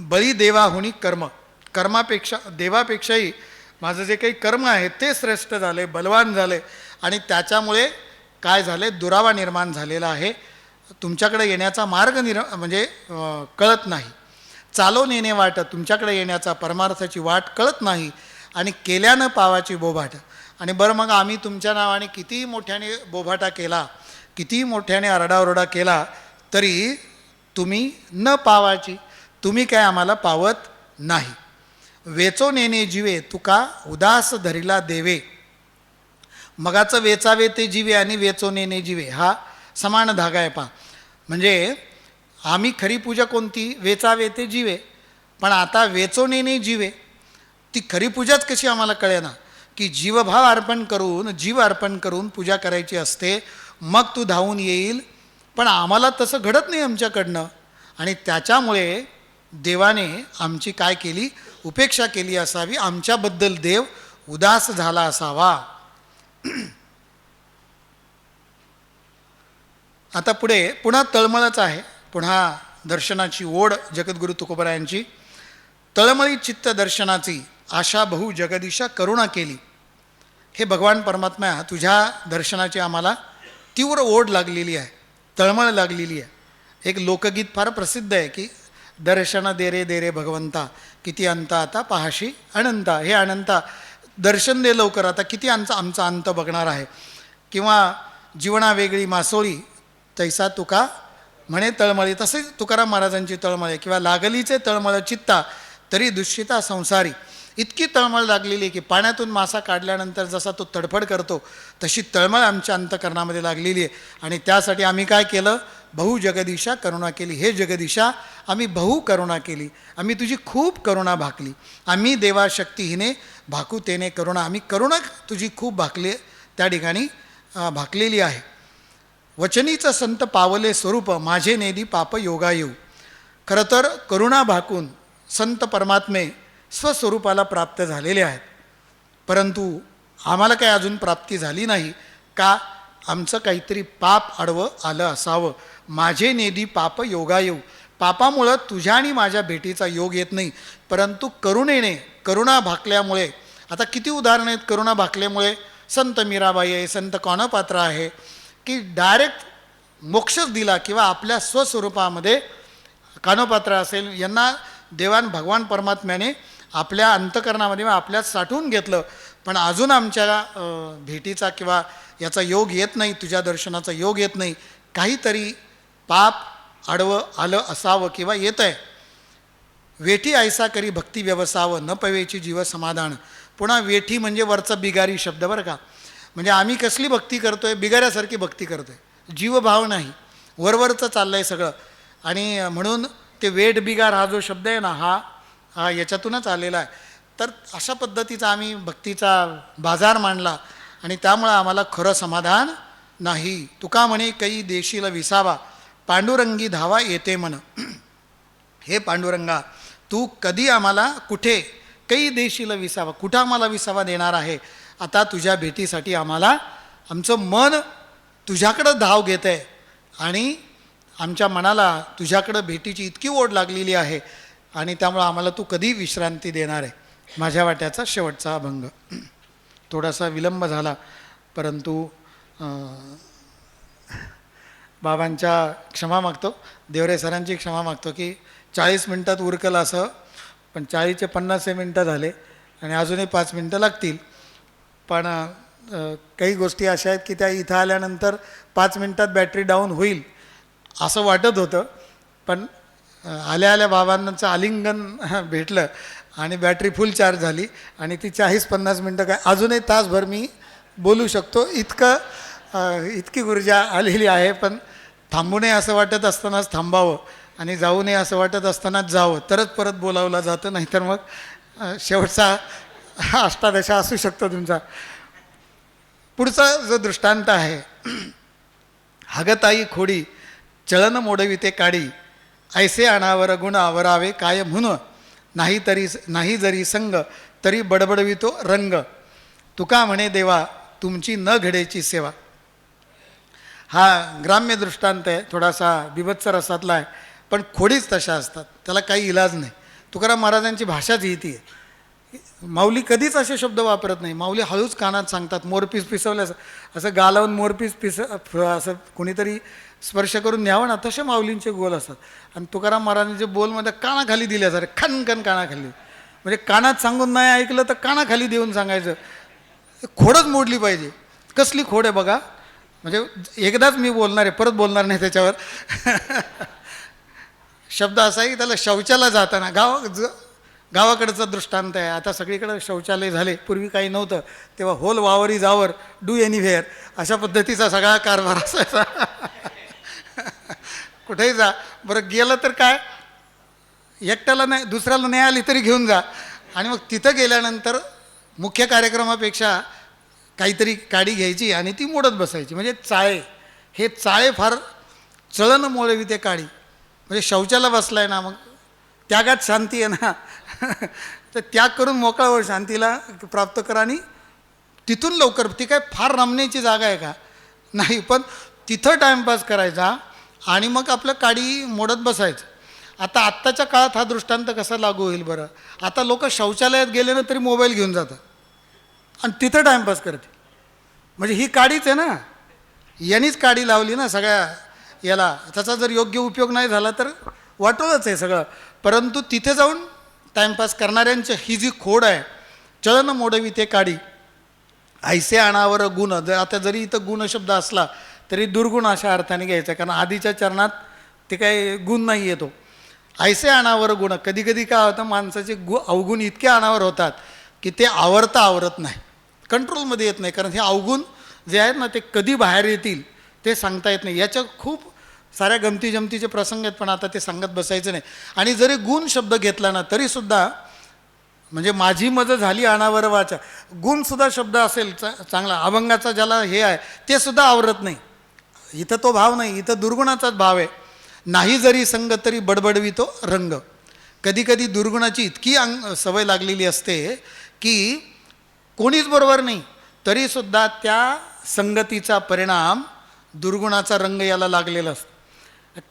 बळी देवाहुनी कर्म, कर्मापेक्षा देवापेक्षाही माझं जे काही कर्म आहे ते श्रेष्ठ झाले, बलवान झाले आणि त्याच्यामुळे काय झाले, दुरावा निर्माण झालेला आहे. तुमच्याकडे येण्याचा मार्ग म्हणजे कळत नाही. चालो नेणे वाट, तुमच्याकडे येण्याचा परमार्थाची वाट कळत नाही आणि केल्यानं पावाची बोभाट. आणि बरं, मग आम्ही तुमच्या नावाने किती मोठ्याने बोभाटा केला, किती मोठ्याने आरडाओरडा केला, तरी तुम्ही न पावाची, तुम्ही काय आम्हाला पावत नाही. वेचो नेणे जीवे तुका उदास धरिला देवे. मगाचं वेचावे ते जीवे आणि वेचो नेणे जीवे हा समान धागा आहे. म्हणजे आम्ही खरी पूजा कोणती, वेचावे ते जीवे, पण आता वेचो नेणे जीवे, ती खरी पूजाच कशी आम्हाला कळेना की जीवभाव अर्पण करून, जीव अर्पण करून पूजा करायची असते, मग तू धावून येईल. पण आम्हाला तसं घडत नाही आमच्याकडनं आणि त्याच्यामुळे देवाने आमची काय केली, उपेक्षा केली असावी, आमच्याबद्दल देव उदास झाला असावा. आता पुन्हा तळमळच आहे, पुन्हा दर्शनाची ओढ जगद्गुरु तुकोबरायांची. तळमळी चित्त दर्शनाची आशा बहु जगदीशा करुणा केली. हे भगवान परमात्मा, तुझ्या दर्शनाची आम्हाला तीव्र ओढ लागलेली आहे, तळमळ लागलेली आहे. एक लोकगीत फार प्रसिद्ध आहे की दर्शन दे रे भगवंता, किती अंत आता पाहाशी अनंता. हे अनंता, दर्शन दे लवकर, आता किती आमचा अंत बघणार आहे. किंवा जीवना वेगळी मासोळी तैसा तुका म्हणे तळमळी, तसेच तुकाराम महाराजांची तळमळ आहे. किंवा लागलीचे तळमळ चित्ता तरी दुष्टिता संसारी. इतकी तळमळ लागलेली आहे की पाण्यातून मासा काढल्यानंतर जसा तो तडफड करतो तशी तळमळ आमच्या अंतकरणामध्ये लागलेली आहे. आणि त्यासाठी आम्ही काय केलं, बहु जगदीशा करुणा केली. हे जगदीशा, आम्ही बहु करुणा केली, आम्ही तुझी खूप करुणा भाकली. आम्ही देवाशक्ती हिने भाकू तेने करुणा, आम्ही करुणा तुझी खूप भाकली, त्या ठिकाणी भाकलेली आहे. वचनीचं संत पावले स्वरूप माझे नेदी पाप योगा येऊ. खरं तर करुणा भाकून संत परमात्मे स्वस्वरूपाला प्राप्त झालेले आहेत, परंतु आम्हाला काही अजून प्राप्ती झाली नाही. का, आमचं काहीतरी पाप आडवं आलं असावं. माझे नेदी पाप योगा येऊ. पापामुळं तुझ्या आणि माझ्या भेटीचा योग येत नाही, परंतु करुणेने, करुणा भाकल्यामुळे. आता किती उदाहरणं आहेत करुणा भाकल्यामुळे. संत मीराबाई आहे, संत कानपात्र आहे की डायरेक्ट मोक्षच दिला, किंवा आपल्या स्वस्वरूपामध्ये कानपात्र असेल, यांना देवान भगवान परमात्म्याने आपल्या अंतकरणामध्ये आपल्यात साठवून घेतलं. पण अजून आमच्या भेटीचा किंवा याचा योग येत नाही, तुझ्या दर्शनाचा योग येत नाही. काहीतरी पाप आडवं आलं असावं किंवा येत आहे. वेठी ऐसा करी भक्ती व्यवसाव न पवेची जीव समाधान. पुन्हा वेठी म्हणजे वरचा बिगारी शब्द बरं का. म्हणजे आम्ही कसली भक्ती करतोय, बिगाऱ्यासारखी भक्ती करतोय, जीवभाव नाही, वरवरचं चाललं आहे सगळं. आणि म्हणून ते वेठ बिगार हा जो शब्द आहे ना, हा याच्यातूनच आलेला आहे. तर अशा पद्धतीचा आम्ही भक्तीचा बाजार मांडला आणि त्यामुळं आम्हाला खरं समाधान नाही. तुका म्हणे कै देशील विसावा, पांडुरंगी धावा येते मन. हे पांडुरंगा, तू कधी आम्हाला कुठे कै देशील विसावा, कुठं आम्हाला विसावा देणार आहे. आता तुझ्या भेटीसाठी आम्हाला आमचं मन तुझ्याकडं धाव घेत आहे आणि आमच्या मनाला तुझ्याकडं भेटीची इतकी ओढ लागलेली आहे आणि त्यामुळं आम्हाला तू कधी विश्रांती देणार आहे. माझ्या वाट्याचा शेवटचा अभंग. थोडासा विलंब झाला, परंतु बाबांच्या क्षमा मागतो, देवरे सरांची क्षमा मागतो की 40 मिनटात उरकल असं, पण 40चे 50 मिनटं झाले आणि अजूनही 5 मिनटं लागतील. पण काही गोष्टी अशा आहेत की त्या इथं आल्यानंतर 5 मिनटात बॅटरी डाऊन होईल असं वाटत होतं, पण आल्या आल्या बाबांचं आलिंगन भेटलं आणि बॅटरी फुल चार्ज झाली आणि ती 40-50 मिनटं काय अजूनही तासभर मी बोलू शकतो इतकी ऊर्जा आलेली आहे. पण थांबू नये असं वाटत असतानाच थांबावं आणि जाऊ नये असं वाटत असतानाच जावं, तरच परत बोलावलं जातं, नाहीतर मग शेवटचा अष्टादशा असू शकतो तुमचा. पुढचा जो दृष्टांत आहे, हगताई खोडी चलन मोडविते काडी, ऐसे आणावर गुण आवरावे काय म्हणून, नाही जरी संग तरी बडबडवितो रंग. तुका म्हणे देवा तुमची न घडेची सेवा. हा ग्राम्य दृष्टांत आहे, थोडासा बिभत्स रसातला आहे, पण खोडीच तशा असतात, त्याला काही इलाज नाही. तुकाराम महाराजांची भाषाच ही ती आहे. माऊली कधीच असे शब्द वापरत नाही. माऊली हळूच कानात सांगतात, मोरपीस पिसवल्यास असं गालावून मोरपीस असं कोणीतरी स्पर्श करून न्यावं ना, तसे माऊलींचे गोल असतात. आणि तुकाराम महाराजांचे बोलमध्ये कानाखाली दिल्यासारखे खनखन कानाखाली, म्हणजे कानात सांगून नाही ऐकलं तर कानाखाली देऊन सांगायचं. खोडच मोडली पाहिजे. कसली खोड आहे बघा, म्हणजे एकदाच मी बोलणार आहे, परत बोलणार नाही त्याच्यावर. शब्द असा आहे की त्याला शौचाला जाताना गावाकडचा दृष्टांत आहे. आता सगळीकडे शौचालय झाले, पूर्वी काही नव्हतं, तेव्हा होल वावर इज आवर, डू एनिव्हेअर अशा पद्धतीचा सगळा कारभार असायचा. कुठेही जा, बरं गेलं तर काय, एकट्याला नाही दुसऱ्याला नाही आली तरी घेऊन जा. आणि मग तिथं गेल्यानंतर मुख्य कार्यक्रमापेक्षा काहीतरी काडी घ्यायची आणि ती मोडत बसायची. म्हणजे हे चाळे फार चळण मोडवी ते काडी. म्हणजे शौचाला बसलाय ना, मग त्यागात शांती आहे ना, तर त्याग करून मोकळा वर शांतीला प्राप्त करा. आणि तिथून लवकर, ती काय फार रमण्याची जागा आहे का, नाही, पण तिथं टाईमपास करायचा आणि मग आपलं काडी मोडत बसायचं. आता आत्ताच्या काळात हा दृष्टांत कसा लागू होईल बरं. आता लोक शौचालयात गेले ना तरी मोबाईल घेऊन जातात आणि तिथं टाईमपास करते. म्हणजे ही काडीच आहे ना, यांनीच काडी लावली ना सगळ्या याला. त्याचा जर योग्य उपयोग नाही झाला तर वाटोळच आहे सगळं. परंतु तिथे जाऊन टाईमपास करणाऱ्यांची ही जी खोड आहे, चलन मोडवी ते काडी, ऐसे आणावर गुण. आता जरी इथं गुण शब्द असला तरी दुर्गुण अशा अर्थाने घ्यायचा, कारण आधीच्या चरणात ते काही गुण नाही येतो. ऐसे आणावर गुण. कधी कधी काय होतं, माणसाचे अवगुण इतके अनावर होतात की ते आवरत नाही, कंट्रोलमध्ये येत नाही. कारण हे अवगुण जे आहेत ना, ते कधी बाहेर येतील ते सांगता येत नाही. याच्या खूप साऱ्या गमती जमतीचे प्रसंग आहेत, पण आता ते सांगत बसायचं नाही. आणि जरी गुण शब्द घेतला ना तरीसुद्धा, म्हणजे माझी मज झाली अनावर वाचा, गुणसुद्धा शब्द असेल चांगला, अभंगाचा ज्याला हे आहे ते सुद्धा आवरत नाही. इथं तो भाव नाही, इथं दुर्गुणाचाच भाव आहे. नाही जरी संग तरी बडबडवितो रंग. कधी कधी दुर्गुणाची इतकी सवय लागलेली असते की कोणीच बरोबर नाही तरीसुद्धा त्या संगतीचा परिणाम दुर्गुणाचा रंग याला लागलेला असतो.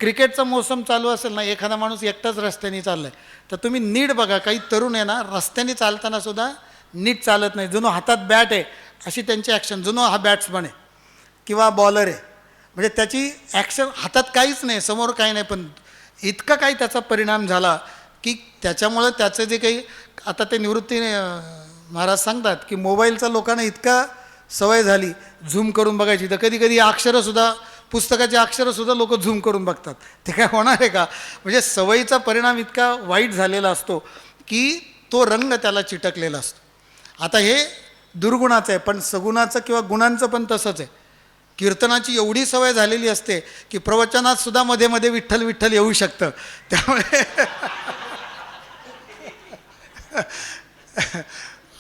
क्रिकेटचा मोसम चालू असेल ना, एखादा माणूस एकटाच रस्त्याने चाललाय तर तुम्ही नीट बघा, काही तरुण आहे ना रस्त्याने चालताना सुद्धा नीट चालत नाही, जणू हातात बॅट आहे अशी त्यांची ॲक्शन, जणू हा बॅट्समन आहे किंवा बॉलर आहे. म्हणजे त्याची ॲक्शन, हातात काहीच नाही, समोर काही नाही, पण इतका काही त्याचा परिणाम झाला की त्याच्यामुळं त्याचं जे काही, आता ते निवृत्ती महाराज सांगतात की मोबाईलचा लोकांना इतका सवय झाली झूम करून बघायची, तर कधी कधी अक्षरंसुद्धा पुस्तकाची अक्षरंसुद्धा लोक झूम करून बघतात. ते काय होणार आहे का? म्हणजे सवयीचा परिणाम इतका वाईट झालेला असतो की तो रंग त्याला चिटकलेला असतो. आता हे दुर्गुणाचं आहे, पण सगुणाचं किंवा गुणांचं पण तसंच आहे. कीर्तनाची एवढी सवय झालेली असते की प्रवचनात सुद्धा मध्ये मध्ये विठ्ठल विठ्ठल येऊ शकतं. त्यामुळे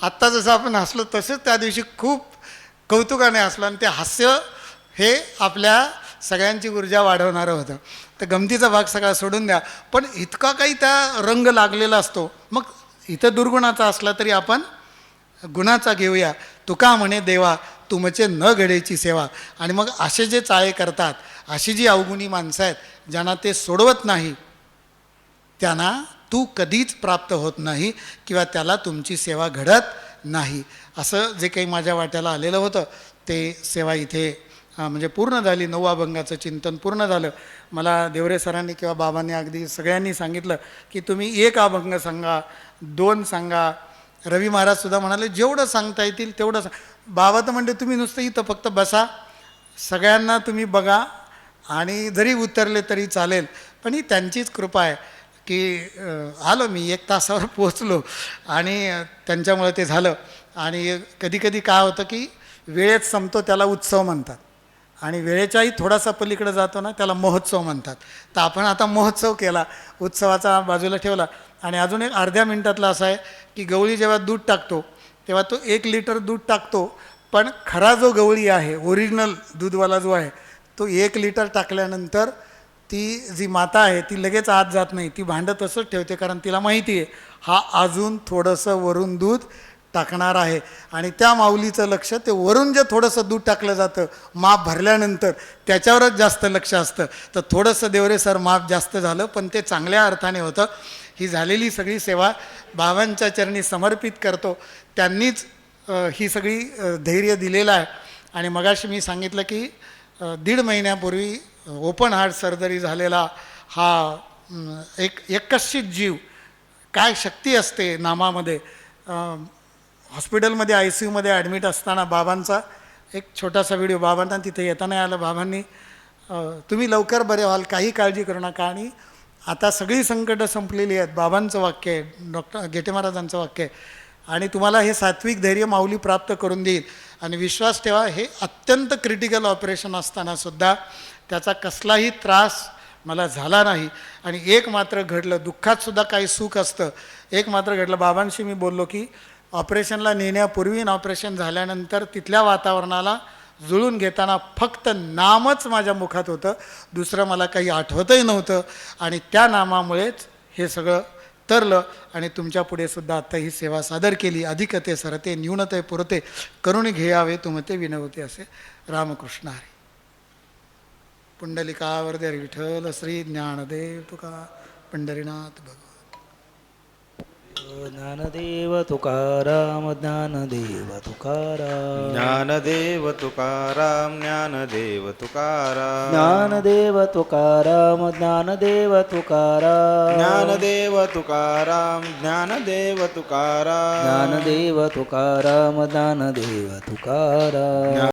आत्ता जसं आपण हसलो तसंच त्या दिवशी खूप कौतुकाने हसलो आणि ते हास्य हे आपल्या सगळ्यांची ऊर्जा वाढवणारं होतं. तर गमतीचा भाग सगळा सोडून द्या, पण इतका काही त्या रंग लागलेला असतो. मग इथं दुर्गुणाचा असला तरी आपण गुणाचा घेऊया. तुका म्हणे देवा तुमचे न घडेची सेवा. आणि मग असे जे चाळे करतात, अशी जी अवगुणी माणसं आहेत, ज्यांना ते सोडवत नाही, त्यांना तू कधीच प्राप्त होत नाही किंवा त्याला तुमची सेवा घडत नाही. असं जे काही माझ्या वाट्याला आलेलं होतं ते सेवा इथे म्हणजे पूर्ण झाली. 9 अभंगाचं चिंतन पूर्ण झालं. मला देवरे सरांनी किंवा बाबांनी अगदी सगळ्यांनी सांगितलं की तुम्ही 1 अभंग सांगा, 2 सांगा. रवी महाराजसुद्धा म्हणाले जेवढं सांगता येतील तेवढं बाबा तर म्हणते तुम्ही नुसतं इथं फक्त बसा, सगळ्यांना तुम्ही बघा आणि जरी उतरले तरी चालेल. पण ही त्यांचीच कृपा आहे की आलो मी 1 तासावर पोचलो आणि त्यांच्यामुळे ते झालं. आणि कधीकधी काय होतं की वेळेत संपतो त्याला उत्सव म्हणतात आणि वेळेच्याही थोडासा पलीकडे जातो ना त्याला महोत्सव म्हणतात. तर आपण आता महोत्सव केला, उत्सवाचा बाजूला ठेवला. आणि अजून एक अर्ध्या मिनिटातला असा आहे की गवळी जेव्हा दूध टाकतो तेव्हा तो 1 लिटर दूध टाकतो, पण खरा जो गवळी आहे, ओरिजिनल दूधवाला जो आहे, तो 1 लिटर टाकल्यानंतर ती जी माता आहे ती लगेच आत जात नाही, ती भांडं तसंच ठेवते. कारण तिला माहिती आहे हा अजून थोडंसं वरून दूध टाकणार आहे. आणि त्या माऊलीचं लक्ष ते वरून जे थोडंसं दूध टाकलं जातं माप भरल्यानंतर त्याच्यावरच जास्त लक्ष असतं. तर थोडंसं देवरे सर माप जास्त झालं, पण ते चांगल्या अर्थाने होतं. ही झालेली सगळी सेवा बाबांच्या चरणी समर्पित करतो. त्यांनीच ही सगळी धैर्य दिलेलं आहे. आणि मगाशी मी सांगितलं की 1.5 महिन्यापूर्वी ओपन हार्ट सर्जरी झालेला हा एक एकश्चित जीव, काय शक्ती असते नामामध्ये. हॉस्पिटलमध्ये ICUमध्ये ॲडमिट असताना बाबांचा एक छोटासा व्हिडिओ, बाबांना तिथे येता नाही आलं. बाबांनी तुम्ही लवकर बरे व्हाल, काही काळजी करू नका आणि आता सगळी संकटं संपलेली आहेत, बाबांचं वाक्य आहे, डॉक्टर गेटे महाराजांचं वाक्य आहे. आणि तुम्हाला हे सात्विक धैर्य माऊली प्राप्त करून देईल. आणि विश्वास ठेवा, हे अत्यंत क्रिटिकल ऑपरेशन असतानासुद्धा त्याचा कसलाही त्रास मला झाला नाही. आणि एक मात्र घडलं, दुःखातसुद्धा काही सुख असतं. एक मात्र घडलं, बाबांशी मी बोललो की ऑपरेशनला नेण्यापूर्वी आणि ऑपरेशन झाल्यानंतर तिथल्या वातावरणाला जुळून घेताना फक्त नामच माझ्या मुखात होतं, दुसरं मला काही आठवतही नव्हतं. आणि त्या नामामुळेच हे सगळं तरलं. आणि तुमच्या पुढे सुद्धा आत्ता ही सेवा सादर केली. अधिकते सरते न्यूनते पुरते करुणी घेयावे तुमते विनवते. असे रामकृष्ण हरी. पुंडलिकावरदे विठ्ठल श्री ज्ञानदेव तुका पंढरीनाथ भगवान.
ज्ञानदेव तुकाराम ज्ञानदेव तुकाराम
ज्ञानदेव तुकाराम ज्ञानदेव तुकाराम
ज्ञानदेव तुकाराम ज्ञानदेव तुकाराम
ज्ञानदेव तुकाराम ज्ञानदेव तुकाराम
ज्ञानदेव तुकाराम ज्ञानदेव तुकाराम